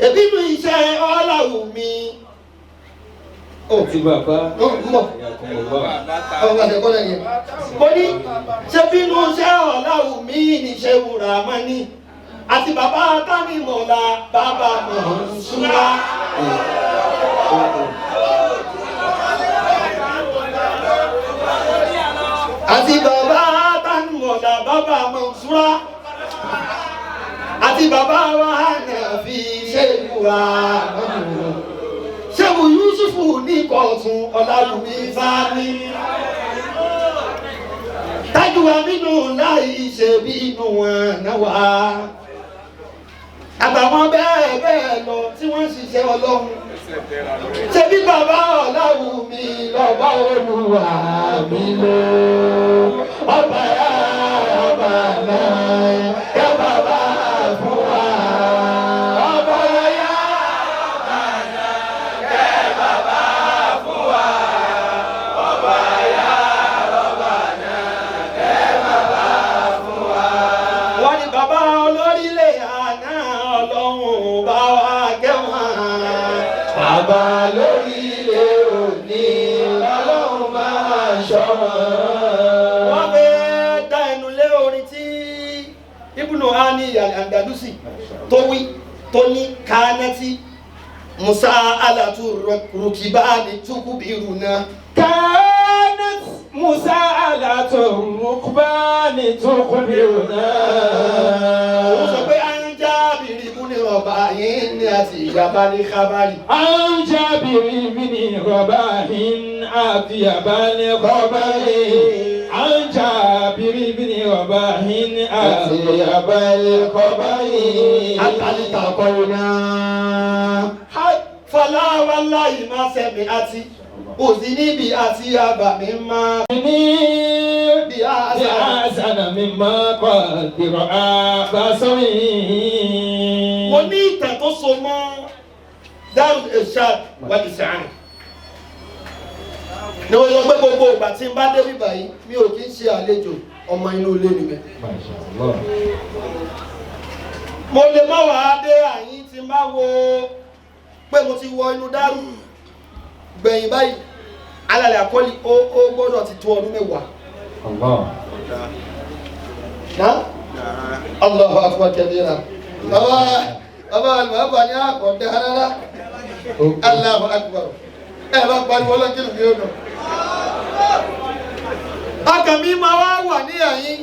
Èbí inú iṣẹ́ Ọláwùmí. Ó ti bàbá. Ó ń bọ̀. Ọba àtẹ̀kọ́ lẹ́yìn. Mo ní ṣe bí inú iṣẹ́ Ọláwùmí ní ṣe ń ra mọ́nì. Àti bàbá Tánímọ̀lá bàbá Mọ̀nsúrà. Àti bàbá Tánímọ̀lá bàbá Mọ̀nsúrà. Àti bàbá wa Hànàfí Ṣéhù Ṣéhù Yúsúfù ní Kọ̀tún Ọláwùmí Sáni. Tájú Amínú láì ṣe bí inú wọn náà wá. Àtàwọn bẹ́ẹ̀ bẹ́ẹ̀ lọ tí wọ́n ṣiṣẹ́ Ọlọ́run. Ṣé bí bàbá Ọláwùmí lọ́ba Olúwa mi lò. Ọba yá ọba náà yá bàbá fún wa. Ọba yá ọba náà yá bàbá fún wa. Ọba yá ọba náà yá bàbá fún wa. Wọ́n ní bàbá olórílẹ̀ àná Ọlọ́run bá wa kẹ́wọ̀n. Bàbá lórílẹ̀ òní Ọlọ́run máa ṣọ́ wọn. Wọ́n fẹ́ dá ẹnu lé orin tí Ibnu Hani al-Andalusi tó wí tó ní kánátì Musa alatu rukibani tukubiruna. كانت مساءلة الركبان تخبرنا. Ó sọ pé à ń Jábìrì múni rọ̀bà yín ní àti ìyàbá ní kábàrì. عن جابر بن رباح أطيب الخبر. عن جابر بن رباح أطيب الخبر. Àtàlítà kọ́rinà. Fọlá wàláhì máa sẹ́mi àti òsì níbi àti àbàmì máa. بأحسن مما قدر بصري. Mo ní ìtàn tó so mọ́ Darul Irshad wal Ihsan. Ní wọ́n yọ pé gbogbo ìgbà tí n bá dé bíbá yìí mi ò kí ń ṣe àlejò. ọmọ inú ilé nìyẹn. Mashallah. Mo lè má wàá dé àyín tí n bá wo pé mo ti wọ inú dárú gbẹ̀yìn báyìí alálẹ̀ àkọ́lé ó gbọ́dọ̀ ti tó ọdún mẹ́wàá. Allah. Náà Allahu akbar kabira. Bàbá àlùbáàbà ní àkọ́dá rárá. Allahu akbar. Ẹ bá pariwo lọ́kìlù bí ó nù. Ọkàn mi máa wá wà ní àyín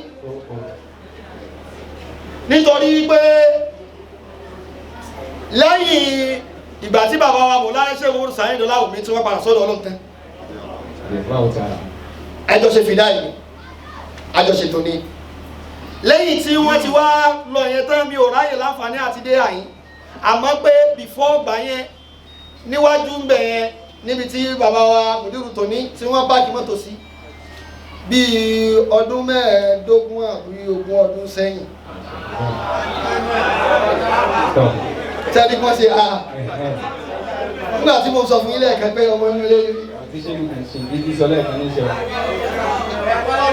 nítorí pé lẹ́yìn ìgbà tí bàbá wa mọ̀ láyé ṣe wọ́n sàáyìn lọ́la òmí tí wọ́n padà sọ́dọ̀ ọlọ́tẹ́ àjọṣe fìdá ìlú àjọṣe tó ní lẹ́yìn tí wọ́n ti wá lọ yẹn tán mi ò ráyè láǹfààní àti dé àyín àmọ́ pé before gbà yẹn níwájú ń bẹ̀ yẹn níbi tí bàbá wa mùdírù tó ní tí wọ́n bá kí mọ́tò sí bíi ọdún mẹ́ẹ̀ẹ́dógún àbí ogún ọdún sẹ́yìn tẹ́lí kọ́ sí a nígbà tí mo sọ fún ilé ẹ̀kẹ́ pé ọmọ inú ilé rí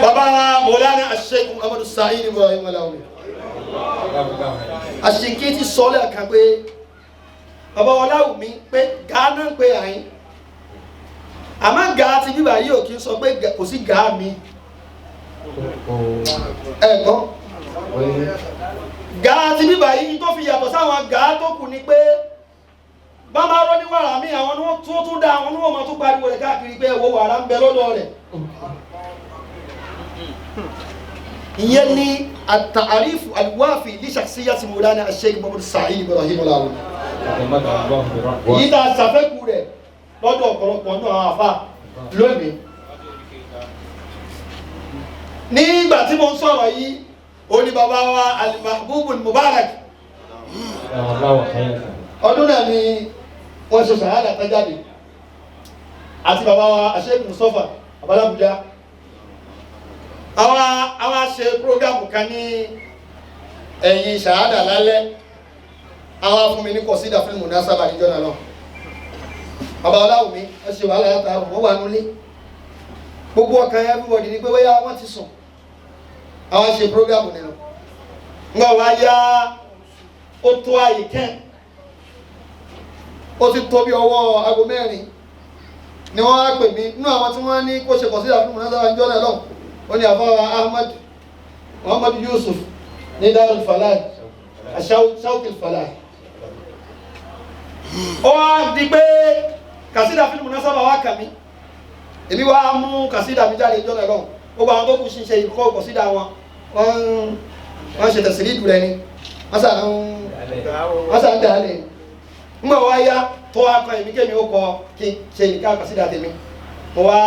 bàbá wa Mawlana Sheikh Muhammad Sa'id Ibrahim Alawi àṣìkí ti sọ lẹ́ẹ̀kan pé bàbá wa Láwùmí pé Ghana ń pè àyín àmọ́ gàá ti bíbà yìí ò kí ń sọ pé kò sí gàá mi ẹ̀gbọ́n gàá ti bíbà yìí tó fi yàtọ̀ sáwọn gàá tó kù ni pé bá máa rọ́ ní wàrà mí àwọn ní wọ́n tún dá àwọn ní wọ́n máa tún pariwo rẹ̀ káàkiri pé ẹ̀wọ̀ wàrà ń bẹ lọ́dọ̀ rẹ̀ ìyẹn ni at-ta'arifu al-wafi li shakhsiyyati Mawlana Sheikh Muhammad Sa'id Ibrahim Alawi yìí tá a ṣàfẹ́kù rẹ̀ lọ́dọ̀ ọ̀pọ̀lọpọ̀ náà àwọn àfà lónìí nígbà tí mo ń sọ̀rọ̀ yìí ó ní bàbá wa al-Mahbub al-Mubarak ọdún náà ni wọ́n ṣe ṣàhádà tájáde àti bàbá wa Sheikh Mustafa Abalabuja àwa ṣe prógámù kan ní ẹ̀yìn ṣàhádà lálẹ́ àwa fún mi ní kọ̀sídà fílmù náà sábà níjọ́ náà lọ bàbá Ọláwùmí ẹ ṣe wàhálà yàtọ̀ àrùn wọ́n wà nulẹ̀ gbogbo ọkàn everybody ni pé wọ́n wọ́n ti sùn àwọn ṣe prógámù nínú ńgbà wá yá ó tó àyè kẹ́ ó ti tó bí ọwọ́ aago mẹ́rin ni wọ́n á pè mí nínú àwọn tí wọ́n ní kó ṣe kọ̀sídà fún múnására níjọ́ náà lọ ó ní àfáwà Ahmad Muhammad Yusuf ní Darul Falah Shawkil Falah ó wá di pé kàsídà fílmù náà sábà wá kà mí èmi wá mú kàsídà mi jáde ìjọ́ náà lọ́wọ́ gbogbo àwọn tó kù ṣe ìkọ́ kọ̀sídà wọn wọ́n ṣe tẹ̀sílì ìdúró ẹni wọ́n sà ń dà á lè nígbà wá yá tó wá kan èmi kémi ó kọ kí n ṣe ìka kàsídà tèmi mo wá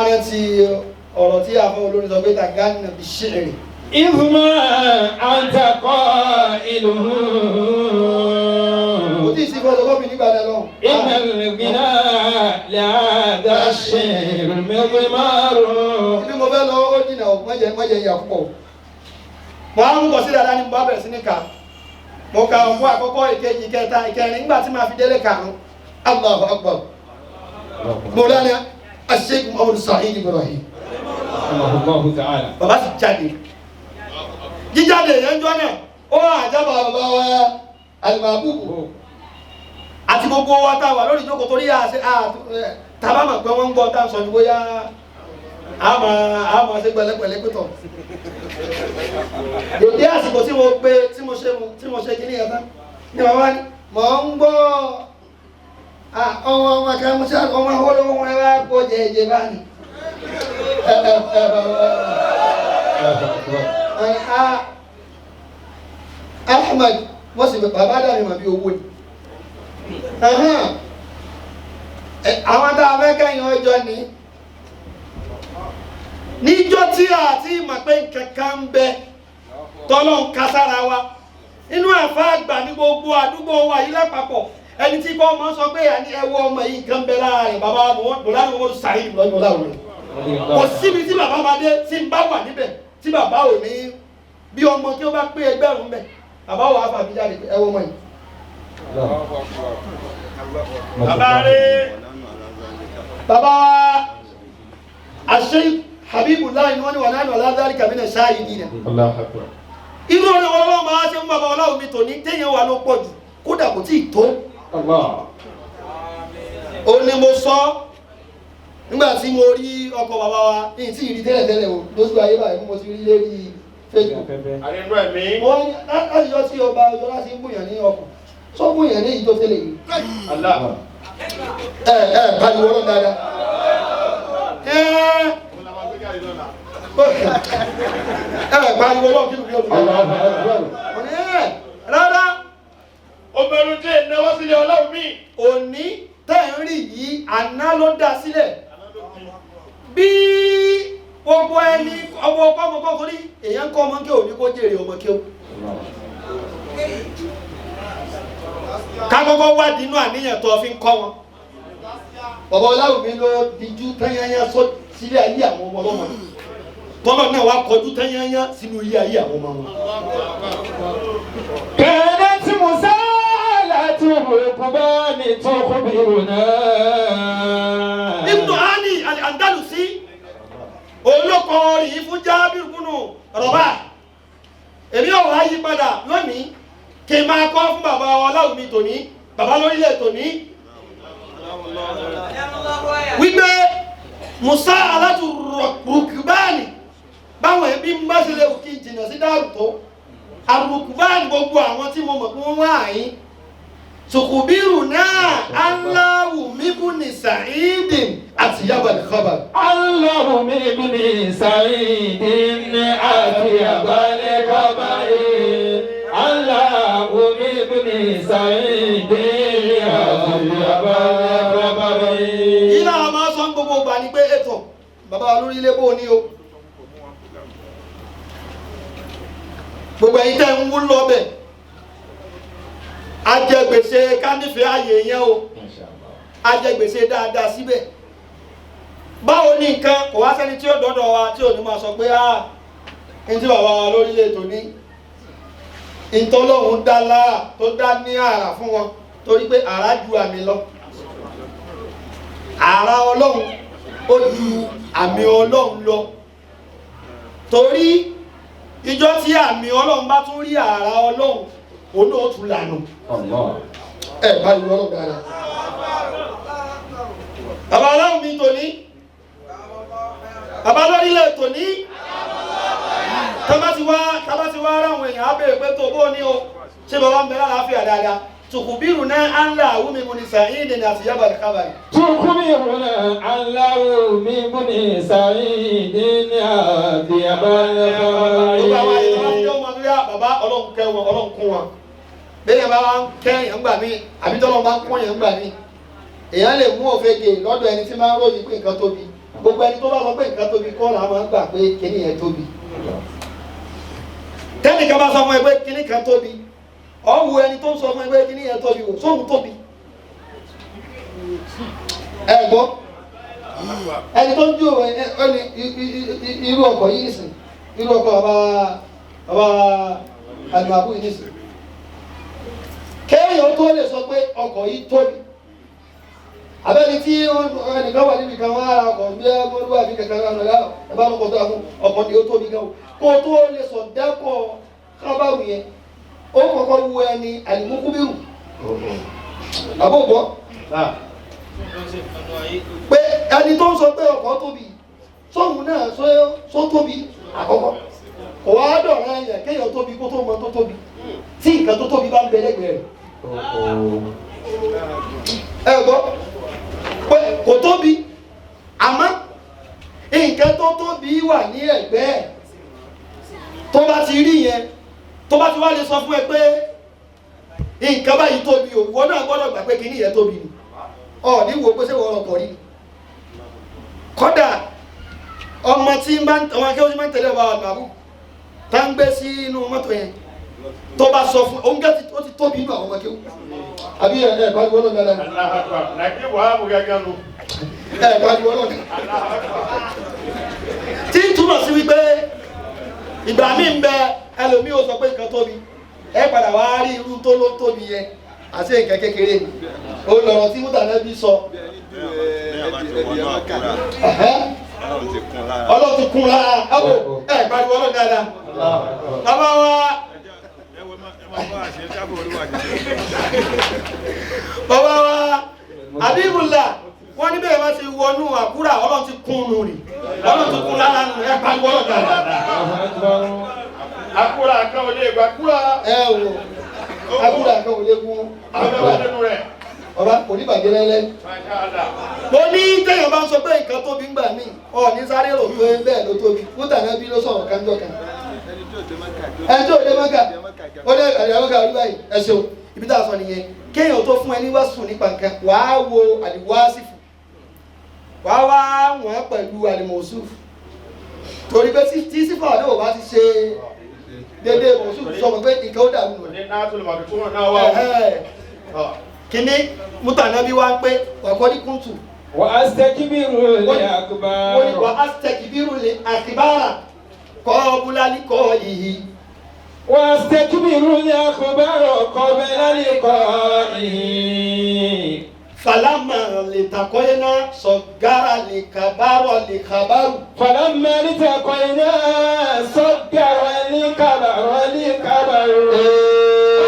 rántí ọ̀rọ̀ tí àfọ olórin sọ pé tàgánà bí ṣìrì ìfúnmọ́ àǹtakọ́ ìlú kò tí ì sí fọ́tò gómìn nígbà náà lọ́wọ́ ìmẹ̀lẹ̀gbìnà lẹ́àdá ṣe mẹ́rin márùn-ún ibi mo fẹ́ lọ ó jìnà mọ́jẹ ìyà púpọ̀ mo á ń kọ sí dáadáa ní mo bá bẹ̀rẹ̀ sí ní ká mo ka ọ̀pọ̀ àkọ́kọ́ ìkejì ìkẹta ìkẹrin nígbà tí màá fi délé karùn-ún Allahu Akbar Mawlana Sheikh Muhammad Sa'id Ibrahim Allahu ta'ala bàbá sì jáde jíjáde yẹn jọ náà ó àjábà bàbá wa Al-Mahbub àti gbogbo wa tá a wà lórí ìjókòó torí tàbá mọ̀ pé wọ́n ń gbọ́ tá a sọ ní bóyá àmọ́ ṣe pẹ̀lẹ́pẹ̀lẹ́ pẹ̀tọ̀ dòdé àsìkò tí mo ṣe kí ní ẹ̀fẹ́ ní bàbá ní mọ̀ ń gbọ́ ọmọ akẹ́múṣẹ́ ọmọ olówó wọn wá kó jẹ́ bá ní Ahmad wọ́n sì bàbá dà mí mà bí owó ni àwọn tá a fẹ́ kẹ́yìn ọjọ́ ní níjọ́ tí a ti mọ̀ pé kankan ń bẹ tọ́lọ́ ń kására wa inú àfá àgbà ní gbogbo àdúgbò wa yìí lápapọ̀ ẹni tí kọ́ mọ́ sọ pé ẹwọ́ ọmọ yìí kan bẹ lára rẹ̀ bàbá Mawlana Sa'id lọ́jọ́ láwùrẹ́ kò síbi tí bàbá bá dé tí ń bá wà níbẹ̀ tí bàbá ò ní bí ọmọ tí ó bá pé ẹgbẹ̀rún bẹ̀ bàbá wà á fàbí jáde ẹwọ́ ọmọ yìí bàbá rẹ̀ bàbá Sheikh Habibullah ni wọ́n ní wà nánú aládàrí kàmínà ṣáàyí nìyà. Irú orin ọlọ́run máa ṣe ń bàbá ọlọ́run mi tòní téèyàn wà ló pọ̀ jù kódà kò tí ì tó. Ó ní mo sọ nígbà tí mo rí ọkọ̀ bàbá wa ní tí ìrí tẹ́lẹ̀tẹ́lẹ̀ o lóṣù ayé báyìí mo ti rí lérí Facebook. Wọ́n ní láti yọ sí ọba ọjọ́ láti ń bùyàn ní ọkọ̀ sọ bùyàn ní ìjọ tẹ́lẹ̀ yìí. Pariwo ọlọ́run dáadáa. Pariwo ọlọ́run kí ló fi ọdún. Rárá obìnrin tí ìnáwó sílẹ̀ ọlọ́run mi. Òní tẹ́ ń rí yìí àná ló dá sílẹ̀. Bí gbogbo ẹni ọmọ ọkọ̀ torí èèyàn kọ́ ọmọ kí òní kó jèrè ọmọ kí ó. Ká kọ́kọ́ wá dínú àníyàn tó fi ń kọ́ wọn. Bàbá Ọláwùmí ló dijú tányányá sílé ayé àwọn ọmọ ọlọ́mọ. Tọ́lọ̀ náà wá kọjú tányányá sínú ilé ayé àwọn ọmọ wọn. Kẹ̀lẹ́ tí mo sá láti òkú bá ní tó kó bí ìrònà. Ibn Ali al-Andalusi olóko rí fún Jábìrù búnú Rọ̀bà. Èmi ò wá yí padà lónìí kí n máa kọ́ fún bàbá Ọláwùmí tòní, bàbá lórílẹ̀ tòní. Wípé Musa alátu rùkùbáàni báwọn ẹbí ń bá ṣẹlẹ̀ òkè ìjìnà sí dáàrù tó. Àrùkùbáàni gbogbo àwọn tí mo mọ̀ pé wọ́n wá àyín. Tukubiru náà Aláwùmí búni Sa'idin àti Yabal Khabar. Aláwùmí búni Sa'idin àti Yabal Khabar. Aláwùmí búni Sa'idin àti Yabal Khabar. Ìlà àmọ́ sọ gbogbo gbà ní pé ètò bàbá olórí ilé bó ní o. Gbogbo ẹ̀yin tẹ́ ń wú lọ́bẹ̀. Ajẹgbèsè kánífẹ́ ààyè yẹn o. Ajẹgbèsè dáadáa síbẹ̀. Báwo ní nǹkan kò wá sẹ́ni tí ó dọ́dọ̀ wa tí ò ní máa sọ pé ní tí bàbá wa lórílẹ̀ ètò ní. Ìtọ́lọ́hun dá láà tó dá ní àrà fún wọn torí pé àrà ju àmì lọ. Àrà Ọlọ́run ó ju àmì Ọlọ́run lọ. Torí ìjọ tí àmì Ọlọ́run bá tún rí àrà Ọlọ́run òun náà tún lànà. Pariwo Ọlọ́run dára. Bàbá Ọláwùmí tòní, bàbá lórílẹ̀ tòní, tábà ti wá ráwọn èèyàn á bèèrè pé tó bó ní o ṣé bàbá ń bẹ lálàáfíà dáadáa. Tukubiru náà Aláwùmí búni Sa'idin àti Yabal Khabar. Tukubiru náà Aláwùmí búni Sa'idin àti Yabal Khabar. Gbogbo àwọn àyè tó bá ti jẹ́ ọmọ lórí bàbá Ọlọ́run kẹ́ wọn, Ọlọ́run kún wọn. Bẹ́ẹ̀ bá wá ń kẹ́ èèyàn gbà mí, àbí tọ́lọ́ bá ń kún èèyàn gbà mí. Èèyàn lè mú òfegè lọ́dọ̀ ẹni tí máa ń ròyìn pé nǹkan tóbi. Gbogbo ẹni tó bá sọ pé nǹkan tóbi kọ́ là máa ń gbà pé kíní yẹn tóbi. Tẹ́nìkan bá sọ fún ẹ pé kíní kan tóbi, ọ̀wù ẹni tó ń sọ fún ẹ pé kíní yẹn tóbi wò sóhun tóbi. Ẹ gbọ́, ẹni tó ń jó ẹni irú ọkọ̀ yìí nìsín, irú ọkọ̀ bàbá àlùmàbù yìí nìsín. Kéèyàn tó lè sọ pé ọkọ̀ yìí tóbi. Abẹ́ni tí ẹnìkan wà níbi kan wọ́n ara ọkọ̀ bí ẹgbẹ́rú àbí kẹ̀kẹ́ ránà ẹbá mọ́kọ̀ tó àkún ọkọ̀ ni ó tóbi gan. Kó tó lè sọ dẹ́kọ̀ kábàrù yẹn, ó kọ́kọ́ wú ẹni àlìmúkúbírù. Àbọ̀bọ̀. Pé ẹni tó ń sọ pé ọkọ̀ tóbi, sóhun náà só tóbi àkọ́kọ́. Kò wá dọ̀rọ̀ ẹ̀yẹ̀ kéèyàn tóbi kó tó mọ tó tóbi. Tí nǹkan tó tóbi bá ń bẹ lẹ́gbẹ̀ẹ́ rẹ̀. Ẹ gbọ́ pé kò tóbi àmọ́ nǹkan tó tóbi wà ní ẹ̀gbẹ́ ẹ̀ tó bá ti rí yẹn tó bá ti wá lè sọ fún ẹ pé nǹkan báyìí tóbi o ìwọ náà gbọ́dọ̀ gbà pé kíní yẹn tóbi ni ọ̀ ní wo pé ṣé wọ́n ọkọ̀ rí kọ́dà ọmọ tí ọmọ akẹ́wọ́n máa ń tẹ̀lé ọba àgbàbù tá ń gbé sí inú mọ́tò yẹn tó bá sọ fún oúnjẹ ó ti tóbi inú àwọn ọmọ akẹ́wọ́n àbí ẹ̀ pariwo lọ́nà dáadáa. Nàìjíríà wà mú gẹ́gẹ́ nu. Pariwo lọ́nà. Tí túmọ̀ sí wípé ìgbà míì ń bẹ ẹlòmíì ó sọ pé nǹkan tóbi ẹ padà wá rí irú tó ló tóbi yẹn àti nǹkan kékeré ni ó lọ̀rọ̀ tí Mùtánàbí sọ. Ọlọ́run ti kún lára ẹ̀wò ẹ̀ pariwo Ọlọ́run dáadáa. Bàbá wa Habibullah wọ́n ní bẹ́ẹ̀ bá ti wọnú àkúrà Ọlọ́run ti kún nù rí Ọlọ́run ti kún lára nù ẹ̀ pariwo Ọlọ́run dáadáa. Àkúrà kan ò lè gbà kúrà. Ẹ wò àkúrà kan ò lè kún. Àbẹ̀wò nínú rẹ̀. Ọba kò ní bàjẹ́ lẹ́lẹ́. Mo ní téèyàn bá ń sọ pé nǹkan tóbi ń gbà mí ọ̀ ní sáré rò pé bẹ́ẹ̀ ló tóbi kúta náà bí ló sọ̀rọ̀ kanjọ́ kan. Ẹni tí ò dé mọ́kà ó dé àdìyàmọ́kà orí báyìí ẹ ṣeun ibi tá a sọ nìyẹn kéèyàn tó fún ẹ ní wàásù nípa nǹkan wàá wo àdìwásífù wàá wá wọ́n pẹ̀lú àdìmọ̀sùfù torí pé tí sífà náà ò bá ti ṣe dédé mọ̀sùfù sọmọ pé nǹkan ó dàrú nù. Ní náà tó lè máa fi túmọ̀ náà wá. Kíní mútànábí wá ń pé wàkọ́dí kúntù. Wa astakibiru li akbar. Wa astakibiru li akbar qabla liqa'ihi. Wa astakibiru li akbar qabla liqa'ihi. Falamma litaqayna saggara likabaro likabaru. Falamma litaqayna saggara likabaro likabaru.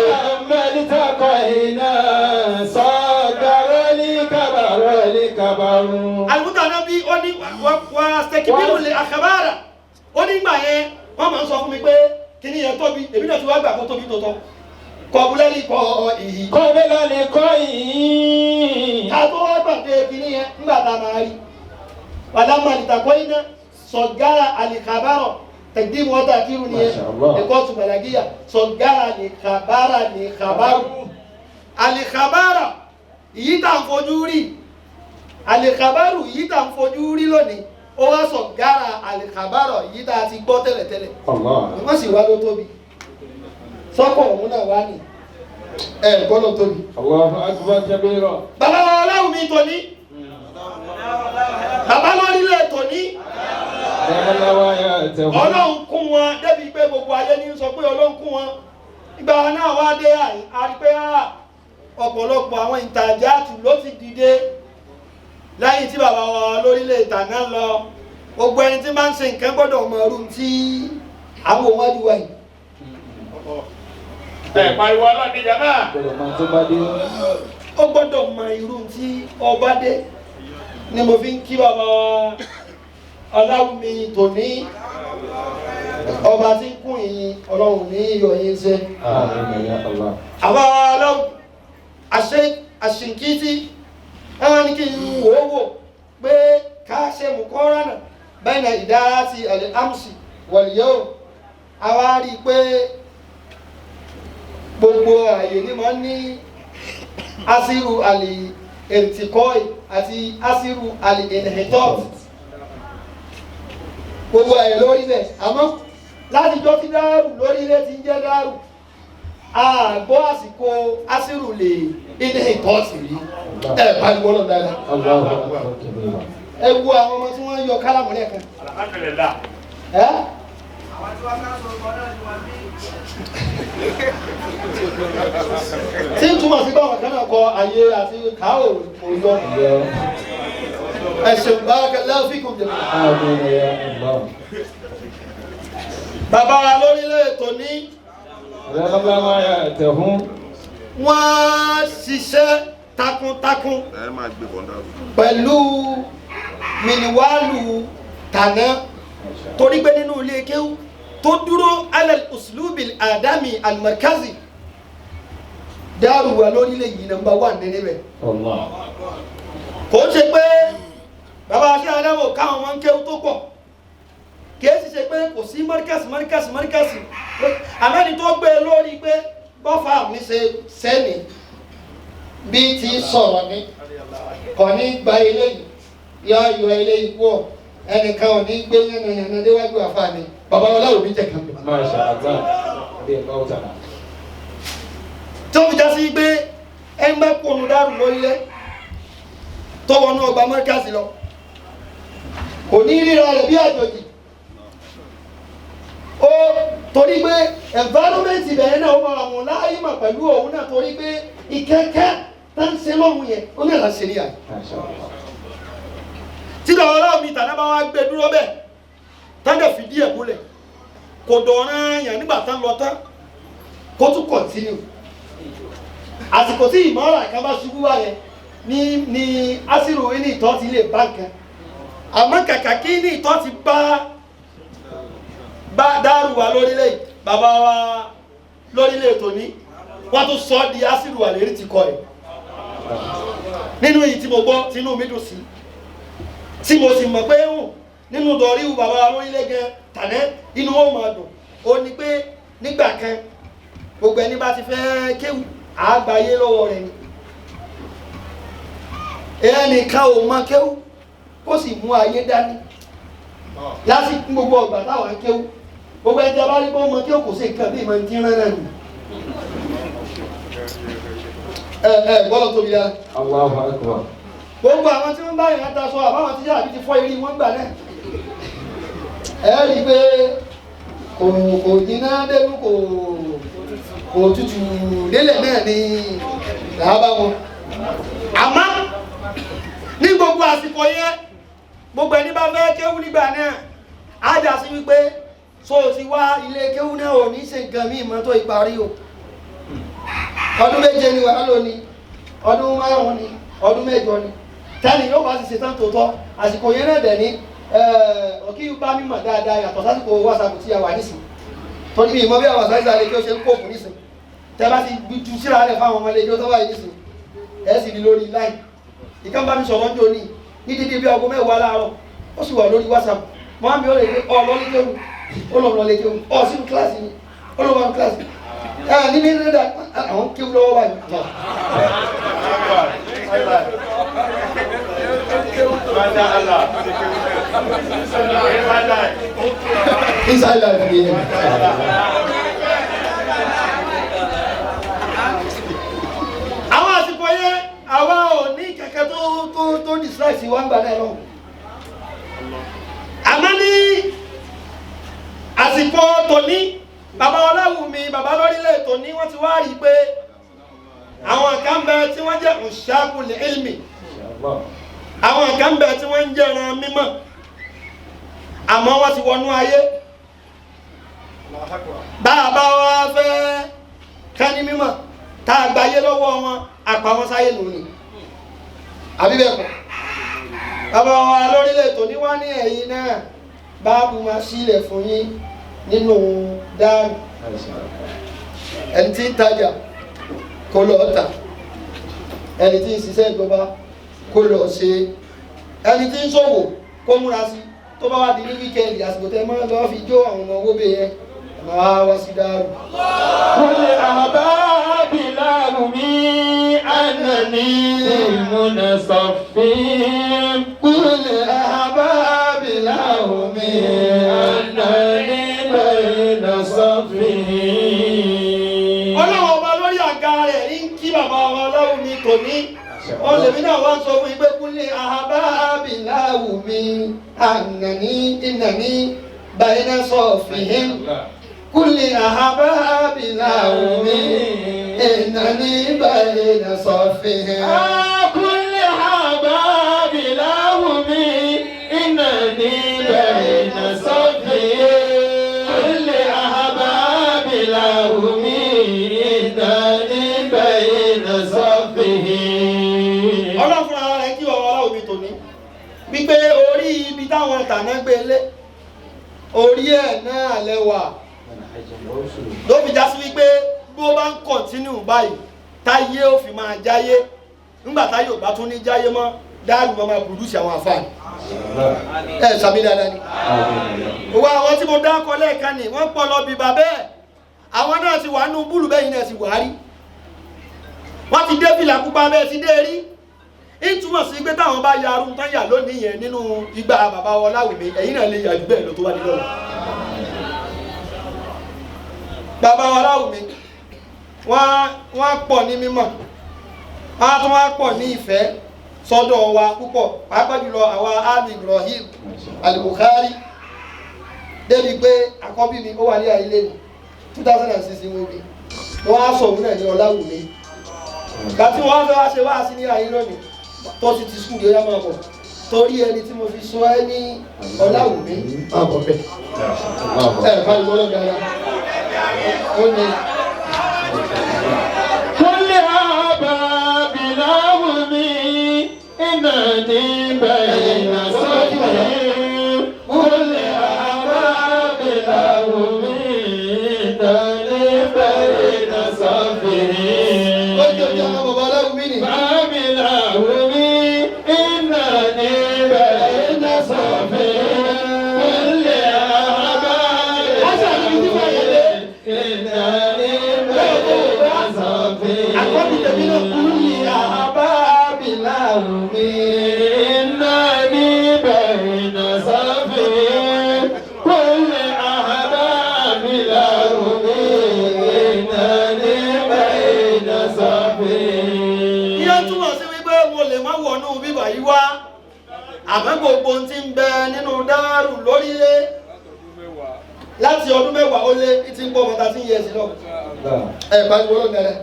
Falamma litaqayna saggara likabaro likabaru. Al-Mutanabi ó ní wa astakibiru li akbar. Ó ní ìgbà yẹn wọ́n máa ń sọ fún mi pé kíní yẹn tóbi èmi náà ti wá gbà kó tóbi tó tọ́. Qabla liqa'ihi. Qabla liqa'ihi. Ká tó wá gbàgbé kíní yẹn nígbà tá a máa rí. Falamma litaqayna saggara al-khabara taqdim wa ta'khir ni ẹ̀kọ́ tún balagiya saggara al-khabara al-khabaru. Al-khabara yìí tá ń fojú rí. Al-khabaru yìí tá ń fojú rí lónìí. Ó wá saggara al-khabara yìí tá a ti gbọ́ tẹ́lẹ̀tẹ́lẹ̀. Wọ́n sì wá ló tóbi. Sọ́kọ̀ òun náà wá ní gbọ́dọ̀ tóbi. Allahu akbar kabira. Bàbá Ọlọ́run mi tòní. Bàbá lórílẹ̀ tòní. Ọlọ́run kún wọn débi pé gbogbo ayé ní sọ pé Ọlọ́run kún wọn. Ìgbà náà wá dé àrípé ọ̀pọ̀lọpọ̀ àwọn ìtajà ló ti dìde lẹ́yìn tí bàbá wa lórílẹ̀ ìtàná lọ. Gbogbo ẹni tí máa ń ṣe nǹkan gbọ́dọ̀ mọ irú tí àwọn òun wájú wáyìí. Pariwo Ọlọ́run jàmá. Ó gbọ́dọ̀ mọ irú tí ọba dé ni mo fi ń kí bàbá Ọláwùmí tòní ọba tí ń kún yìí Ọlọ́run ní iyọ̀ yìí ṣe. Àbá Ọlọ́run àṣìkítí ẹwọ́n ní kí n wò ó wò pé ká ṣe mú kọ́ránà bayna idarati al-amsi wal-yawm àwa rí i pé gbogbo ààyè ní máa ń ní asiru al-irtikoi àti asiru al-inhitot gbogbo ààyè lórílẹ̀ àmọ́ látijọ́ tí dáàrù lórílẹ̀ ti ń jẹ́ dáàrù àgbọ́ àsìkò asiru lè inhitot rí pariwo lọ dáadáa ẹ wo àwọn ọmọ tí wọ́n yọ kálámù lẹ́ẹ̀kan Alhamdulillah. Tí ń túmọ̀ sí báwọn kan náà kọ ayé àti káwò òjò ẹ̀sùn barakallahu fikum jami'an. Bàbá wa lórílẹ̀ ètò ní wọ́n ṣiṣẹ́ takuntakun pẹ̀lú mìníwálù tàná torí pé nínú ilé kéwú tó dúró alal uslubil adami almarkazi dáàrù wà lórílẹ̀ yìí nọ́mbà 1 ní níbẹ̀. Kò ń ṣe pé bàbá aṣẹ́ adáwò káwọn wọn ń kéwú tó pọ̀ kìí sì ṣe pé kò sí mọ́ríkàsì àmẹ́ni tó gbé lórí pé bọ́fà mi ṣe sẹ́ni bí ti sọ̀rọ̀ ní kò ní gba eléyìí yọ ayọ̀ eléyìí pọ̀ ẹnìkan ò ní gbé yànnàyànnà déwájú àfààní bàbá Ọláwùmí mi jẹ kan mi. Masha Allah. tó fi já sí pé ẹ ń bá kónú dárù lórílẹ̀ tó wọnú ọgbà mọ́ríkàsì lọ kò ní ríra rẹ̀ bí àjòjì ó torí pé environment ibẹ̀ náà ó máa mú láàyè mà pẹ̀lú òun náà torí pé ìkẹ́kẹ́ tá ń ṣe lọ́hùn yẹn ó ní àlàṣe ní àyè. tí lọ́wọ́ Ọláwùmí tàná bá wá gbé dúró bẹ́ẹ̀ tọ́jà fìdí ẹ̀ múlẹ̀ kò dọ̀ràn yàn nígbà tán lọ tán kó tún kọ̀ntínú àsìkò tí ìmọ̀ràn kan bá ṣubú wáyẹn ní Asiru ní ìtọ́ ti lè bá nǹkan àmọ́ kàkà kí ní ìtọ́ ti bá Daaru wa lórílẹ̀ bàbá wa lórílẹ̀ tòní wọ́n tún sọ di Asiru wa lérí ti kọ́ ẹ̀ nínú èyí tí mo gbọ́ tínú mi dùn sí tí mo sì mọ̀ pé nínú dọ̀ríwù bàbá wa lórílẹ̀ gan tànẹ́ inú ó máa dùn ó ní pé nígbà kan gbogbo ẹni bá ti fẹ́ kéwù àgbáyé lọ́wọ́ rẹ̀ ni ẹnìkan ò mọ kéwù ó sì mú ayé dání lásìkò gbogbo ọgbà táwọn kéwù gbogbo ẹni tí a bá rí pé ó mọ kéwù kò sí nǹkan bí ìmọ̀ ní tí ń rán náà nù gbọ́dọ̀ tóbi dáa. Allahu Akbar. Gbogbo àwọn tí wọ́n bá ìrìn àtàṣọ àbáwọn tí yàrá ti fọ́ eré wọn gbà náà ẹ rí i pé kò jiná débú kò tutù délẹ̀ náà ni làbá wọn. Àmọ́ ní gbogbo àsìkò yẹn gbogbo ẹni bá fẹ́ kéwú nígbà náà á jà sí wípé so ti wá ilé kéwú náà ò ní ṣe nǹkan míì mọ́ tó ìparí o. Ọdún méje ni wàá lò ní ọdún márùn-ún ni ọdún mẹ́jọ ni tẹ́lẹ̀ yóò bá sì ṣetán tòótọ́ àsìkò yẹn náà dẹ̀ ní ọ̀kí bá mímọ̀ dáadáa yàtọ̀ sásìkò WhatsApp tí a wà nísìn torí bí ìmọ̀ bí àwọn àṣà ìsàlẹ̀ kí ó ṣe ń kóòpù nísìn tẹ́ bá ti ju síra rẹ̀ fáwọn ọmọ ilé-ẹjọ́ tó wáyé nísìn ẹ̀ sì ní lórí láì ìkan bá mi sọ̀rọ̀ jò ní dídí bí aago 10 láàárọ̀ ó sì wà lórí WhatsApp mọ́ àmì ó lè gbé ọ lọ́lé kéwù ó lọ́ lọ́lé kéwù ọ sínú kíláàsì ni ó lọ́ wà ní kíláàsì ní ní rẹ́dà àwọn kéwù lọ́wọ́ báyìí. Inside life ni àwọn àsìkò yẹn àwa ò ní kẹ̀kẹ́ tó distract wa ń gbà náà lọ àmọ́ ní àsìkò tòní bàbá Ọláwùmí bàbá lórílẹ̀ tòní wọ́n ti wá rí pé àwọn kan bẹ tí wọ́n jẹ́ ushaqul ilmi àwọn kan bẹ tí wọ́n ń jẹ́ ẹran mímọ́ àmọ́ wọ́n ti wọnú ayé bàbá wa fẹ́ kání mímọ́ tá a gbáyé lọ́wọ́ wọn àpá wọn sáyé nù ní àbíbẹ̀kọ̀ bàbá wa lórílẹ̀ tòní wá ní ẹ̀yìn náà báàbù máa sílẹ̀ fún yín nínú Daaru ẹni tí ń tajà kó lọ tà ẹni tí ń ṣiṣẹ́ ìjọba kó lọ ṣe ẹni tí ń ṣòwò kó múra sí tó bá wá di ní wíkẹ́ndì àsìkò tẹ́ máa lọ fi jó àwọn ọmọ owó bẹ́ẹ̀ yẹn máa wá sí Daaru. Kul ahbabi Lahumi annani munasaffin. Kul ahbabi Lahumi annani bayna saffin. Ọlọ́run ọba lórí àga rẹ̀ ń kí bàbá wa Ọláwùmí tòní. Olèmí náà wá ń sọ fún ìgbé Kul ahbabi Lahumi annani innani bayna saffin. Kul ahbabi Lahumi innani bayna saffin. Kul ahbabi Lahumi innani bayna saffin. Kul ahbabi Lahumi innani bayna saffin. Ọlọ́run fúnra rẹ̀ kí bàbá Ọláwùmí tòní wípé orí ibi táwọn tàná gbé lé orí ẹ̀ náà lẹ́wà ló fi já sí wípé bí ó bá ń kọ̀ntínú báyìí táyé ó fi máa jáyé nígbà táyé ò bá tún ní jáyé mọ́ Daaru máa pùdúsì àwọn àfáàní ẹ̀ sàmì dáadáa ni òwò àwọn tí mo dákọ lẹ́ẹ̀kan ni wọ́n pọ̀ lọ bí bàbá ẹ̀ àwọn náà ti wà nù búlù bẹ́yìn náà ti wà rí wọ́n ti dé fìlà pupa bẹ́ẹ̀ ti dé rí ìtumọ̀ sí pé táwọn bá ya arún tán yà lónìí yẹn nínú ìgbà bàbá Ọláwùmí ẹ̀yìn náà lè yà jù bẹ́ẹ̀ lọ tó wá ní lọ́la bàbá Ọláwùmí wọ́n pọ̀ ní mímọ̀ wọ́n tún wá pọ̀ ní ìfẹ́ sọ́dọ̀ wa púpọ̀ pàápàá jùlọ àwọn Ali Ibrahim Al-Bukhari débi pé àkọ́bí mi ó wà ní àìlè ní 2006 wọ́n bí wọ́n á sọ òun náà ní Ọláwùmí láti wọ́n fẹ́ wá ṣe wá sí ní àyín lónìí tó ti skúl yóò yá máa bọ̀ torí ẹni tí mo fi sọ ẹ́ ní Ọláwùmí àbọ̀ bẹ́ẹ̀. Bá ìwọ́n lọ́gà ara ó ní. Kúnlẹ̀ àbábí láwùmí iná ní bẹ̀yìn náà sọ́kùnrin. Kúnlẹ̀ àbábí láwùmí iná ní bẹ̀yìn náà sọ́kùnrin. Ó jẹ́ bí àwọn bàbá Ọláwùmí ni. Bábí láwùmí iná ní bẹ̀yìn náà sọ́kùnrin. Kúnlẹ̀ àbábí láwùmí iná ní bẹ̀yìn náà sọ́kùnrin. Àkọ́bí tèmi náà kúrú ní àbábí láwùmí iná ní bẹ̀yìn náà sọ́kùnrin. Kúnlẹ̀ àbábí láwùmí iná ní bẹ̀yìn náà sọ́kùnrin. Ìyẹn túmọ̀ sí wípé mo lè má wọnú bíbà yìí wá. Àmọ́ gbogbo ohun tí ń bẹ nínú Daaru lórílẹ̀ láti ọdún mẹ́wàá ó lé tí ń pọ̀ mọ́ta tí ń yẹ sí lọ. Bá ìwọ́n lọ́gà rẹ̀.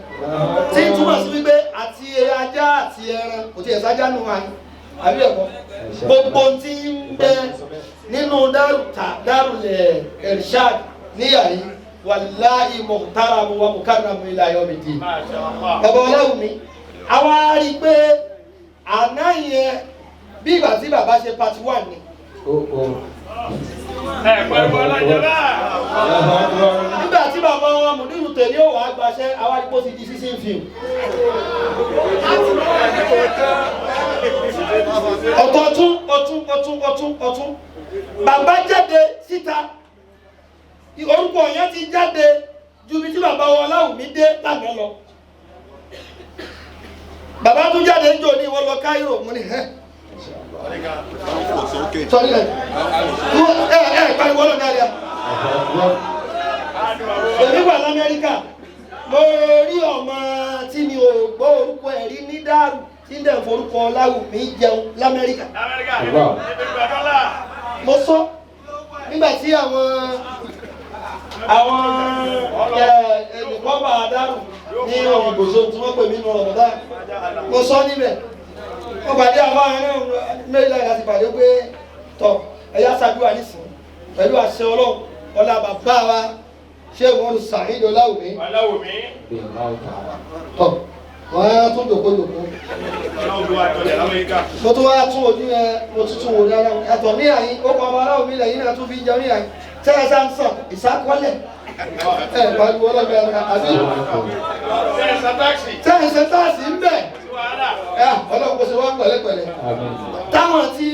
Tí ń túmọ̀ sí wípé àti ajá àti ẹran kò tí ẹ̀ sájá nù wá ní. Àbí ẹ̀kọ́. Gbogbo ohun tí ń bẹ nínú Daarul Irshad níyà yìí wallahi muhtaramu wa mukarramu ila yawmiddin. Bàbá Ọláwùmí, àwa rí i pé àná yẹn bí ìgbà tí bàbá ṣe part 1 ni. Nígbà tí bàbá wọn Mùdírù tèmi ó wà á gbaṣẹ́ àwa ipò ti di sísìn fíìmù. Ọ̀tún. Bàbá jáde síta. Orúkọ yẹn ti jáde ju bí tí bàbá wọn Ọláwùmí dé lánàá lọ. Bàbá tún jáde ń jò ní ìwọ lọ Cairo mú ní ẹ́. Sọ́rí ẹ̀ pariwo lọ́nà àríyá. Èmi wà l'Amẹ́ríkà, mo rí ọmọ tí mi ò gbọ́ orúkọ ẹ̀ rí ní Daaru tí ń dẹ̀ forúkọ Ọláwùmí jẹun l'Amẹ́ríkà. Mo sọ nígbà tí àwọn ẹnìkọ́bà Daaru ní òyìnbòsó tí wọ́n pè mí nù ọ̀dá. Mo sọ níbẹ̀. Mo pàdé àwọn ẹran mẹ́rìnlá láti pàdé pé tọ̀ ẹ̀yà ṣàdúrà nísìnyí pẹ̀lú àṣẹ Ọlọ́run ọlá bàbá wa ṣé wọ́n Saheed Ọláwùmí. Tọ̀ wọ́n á tún dòkó. Mo tún wá tún ojú yẹn mo tún wò dára ẹ̀tọ́ ní àyín ó kọ́ ọmọ Ọláwùmí lẹ́yìn náà tún fi jẹun ní àyín tẹ́lẹ̀ sá ń sàn ìsákọ́lẹ̀. Pariwo ọlọ́gbẹ́ ẹ̀rọ àbí tẹ́lẹ̀ ṣe táàsì ń bẹ̀. Ọlọ́run kò ṣe wá pẹ̀lẹ́pẹ̀lẹ́. Táwọn tí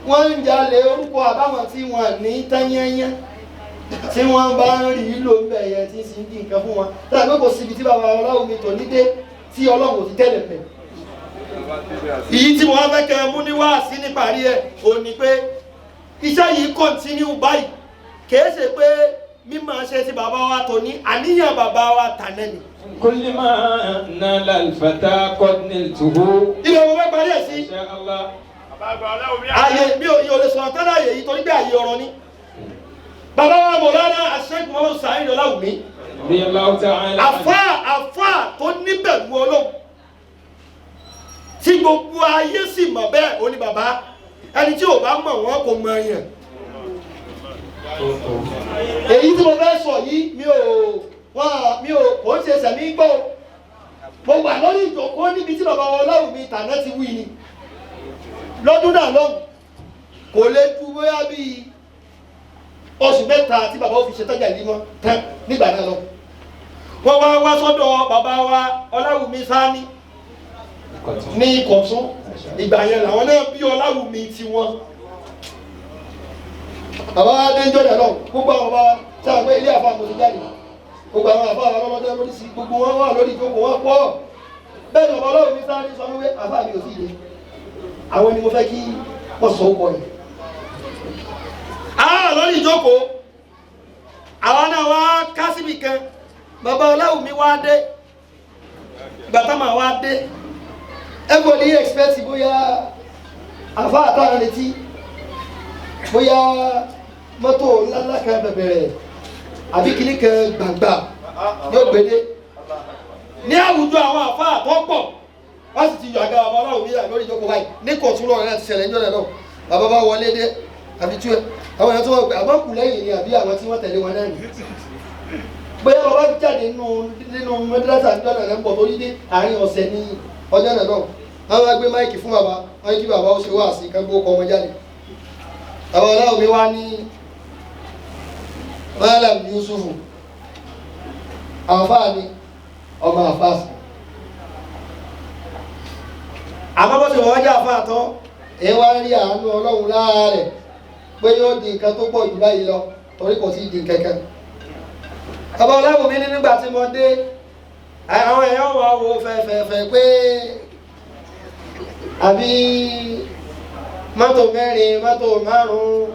wọ́n ń jalè orúkọ àbáwọn tí wọ́n ní tányányá tí wọ́n bá ń rí lò ń bẹ̀ yẹn tí sì ń di nǹkan fún wọn. Táwọn pé kò síbi tí bàbá Ọláwùmí tò ní dé tí Ọlọ́run ò ti tẹ́lẹ̀ pẹ̀. Èyí tí wọ́n fẹ́ kẹ́ mú ní wáàsí níparí ẹ̀ ò ní pé iṣẹ́ yìí kọ́ntínú báyìí kìí ṣe pé mímọ̀ ṣe ti bàbá wa tò ní àníyàn bàbá wa tànẹ́ni. كل ما نال الفتى قد نلته. Ilé wọn fẹ́ parí ẹ̀ sí. إن شاء الله. Ààyè mi ò lè sọ̀rọ̀ tẹ́lẹ̀ àyè yìí torí pé àyè ọ̀rọ̀ ni. Bàbá wa Mọ̀lánà Sheikh Muhammad Saheed Ọláwùmí. رضي الله تعالى عنه. Àfáà tó níbẹ̀rù Ọlọ́run. Tí gbogbo ayé sì mọ̀ bẹ́ẹ̀ ó ní bàbá. Ẹni tí ò bá mọ̀ wọ́n kò mọ̀ ẹ̀yàn. Èyí tí mo fẹ́ sọ yìí mi ò kò ń ṣe sẹ̀mí gbọ́. Mo wà lórí ìjòkó níbi tí bàbá Ọláwùmí tàná ti wí ni. Lọ́dún náà lọ́hùn kò lè ju bóyá bíi oṣù mẹ́ta tí bàbá ó fi ṣe tọ́jà ìlú wọn tán nígbà náà lọ. Wọ́n wá sọ́dọ̀ bàbá wa Ọláwùmí Sáání ní Ìkọ̀tún. Ìgbà yẹn làwọn náà bí Ọláwùmí tiwọn. Bàbá Adéjọ́ yẹn lọ gbogbo àwọn bàbá tí a gbé ilé àfa àmọ̀tí jáde. Gbogbo àwọn àfa àwọn ọlọ́dẹ lórí sí gbogbo wọn wà lórí ìjókòó wọn pọ̀. Bẹ́ẹ̀ ni bàbá Ọláwùmí Sáání sọ wípé àfa mi ò sí ilé. Àwọn ni mo fẹ́ kí wọ́n sọ ọkọ̀ yìí. Lórí ìjókòó àwọn náà wá kásìbì kan bàbá Ọláwùmí wá dé gbàtàmà wá dé ẹgbẹ́ ní expect bóyá àfá àtàrà retí bóyá mọ́tò ńlá kan bẹ̀bẹ̀rẹ̀ àbí kìíní kan gbàgbà yóò gbédé ní àwùjọ àwọn àfá àtọ́pọ̀ wọ́n sì ti yọ àga bàbá ọlọ́run níyà lórí ìjókòó báyìí ní kọ̀tún lọ́rọ̀ náà ti ṣẹlẹ̀ níjọ́ náà náà bàbá bá wọlé dé àbí tú ẹ àwọn èèyàn tó wọ́n pé àbọ̀ kù lẹ́yìn ni àbí àwọn tí wọ́n tẹ̀lé wọn náà nì bóyá bàbá jáde nínú mẹ́dírásà níjọ́ náà lẹ́ ń bọ̀ tó yí dé àárín ọ̀sẹ̀ ní ọjọ́ náà náà wọ́n wá gbé máìkì fún bàbá wọ́n ní kí bàbá ó ṣe wá sí kan gbó kọ ọmọ jáde bàbá ọlọ́run mi wá ní Malam Yusufu àfáà ni ọmọ àfáàsì àmọ́ bó ti wọ́n jẹ́ àfáà tán èyí wá rí àánú ọlọ́run láàárẹ̀ pé yóò di nǹkan tó pọ̀ jù báyìí lọ torí kò sí di kẹ̀kẹ́ bàbá ọlọ́run mi ní nígbà tí mo dé àwọn èèyàn wà wo fẹ̀fẹ̀fẹ̀ pé àbí mọ́tò mẹ́rin mọ́tò márùn-ún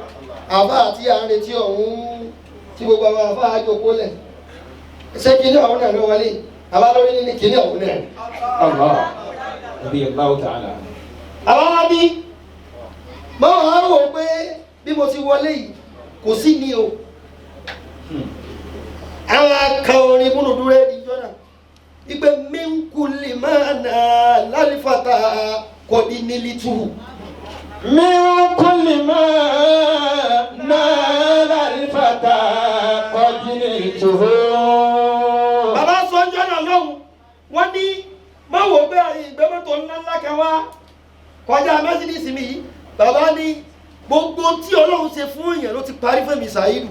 àfáà tí à ń retí ọ̀hún tí gbogbo àwọn àfáà jókòó lẹ̀ ṣé kí ní ọ̀hún náà ló wọlé àbá lórí ní kí ní ọ̀hún náà. Allah radiyallahu ta'ala. àwọn wá bí mọ́ wàá wò pé bí mo ti wọlé yìí kò sí ní o àwọn aka orin múnú dúró ẹni jọ́nà ìgbé mínkùlì máa nà lálífàtà kọ́ni nílí túhù. من كل ما نال الفتى قد نلته. bàbá sọ́njọ́ náà lọ́hùn wọ́n ní máa wò pé ìgbẹ́mọ́tò ńláńlá kan wá kọjá mẹ́sídìsì mi yìí bàbá ní gbogbo tí ọlọ́run ṣe fún èèyàn ló ti parí fún mi Sàídù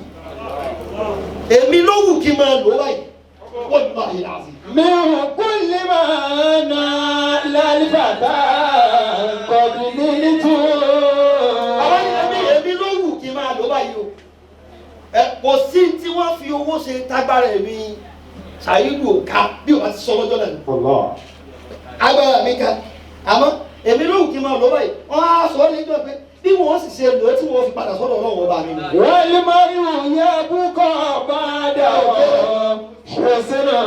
èmi ló wù kí n máa lò báyìí wọ́n ní báyìí láti. من كل ما نال الفتى قد نلته. àwọn èmi ló wù kí n máa lò báyìí o kò sí tí wọ́n fi owó ṣe tágbára èmi Sàídù ò ká bí wọ́n ti sọ lọ́jọ́ náà ni. agbára mi ká àmọ́ èmi ló wù kí n máa lò báyìí wọ́n á sọ ọ́ lẹ́jọ́ pé bí wọ́n sì ṣe lò ó tí wọ́n fi padà sọ́dọ̀ ọlọ́run ọba mi. والمرء يبقى بعده حسنا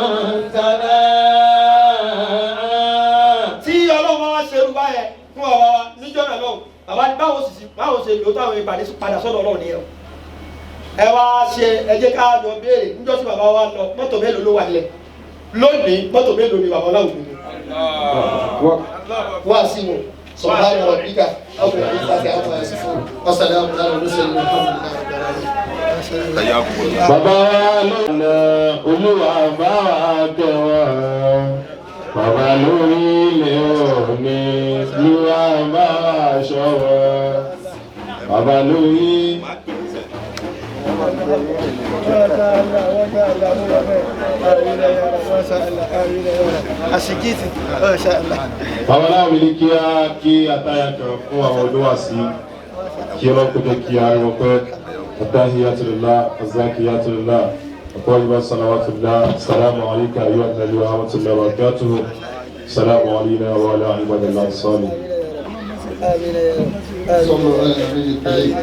ثناء. tí ọlọ́run wá ṣe irú báyẹn fún ọba wa níjọ́ náà lọ́wọ́ bàbá ní báwo ṣe lò ó táwọn ìpàdé padà sọ́dọ̀ ọlọ́run nìyẹn o. ẹ wá ṣe ẹ jẹ́ ká lọ béèrè níjọ́ tí bàbá wa lọ mọ́tò mélòó ló wà nílẹ̀ lónìí mọ́tò mélòó ni bàbá ọláwùmí ni. wá sí wọn سبحان ربك رب العزة عما يصفون وسلام على المرسلين والحمد لله رب العالمين. bàbá wa lọ́nà olúwa bá wa kẹwàá bàbá lórí ilé òní olúwa bá wa ṣọ́wọ́ bàbá lórí. Aṣíkìtì, Masha Allah. Bàbá náà mi ní kí àtàyà kan fún àwọn olówàsí kí ọlọ́pẹ́ jẹ́ kí a rẹ̀ pẹ́ àtàhíyàtìlélá àzákíyàtìlélá àkọ́yìnbá sàlàwàtìlá sàlámù alayka ayyuha an-nabiyyu wa rahmatullahi wa barakatuhu sàlámù alayna wa ala ibadillah as-salihin. آمين يا رب. آمين.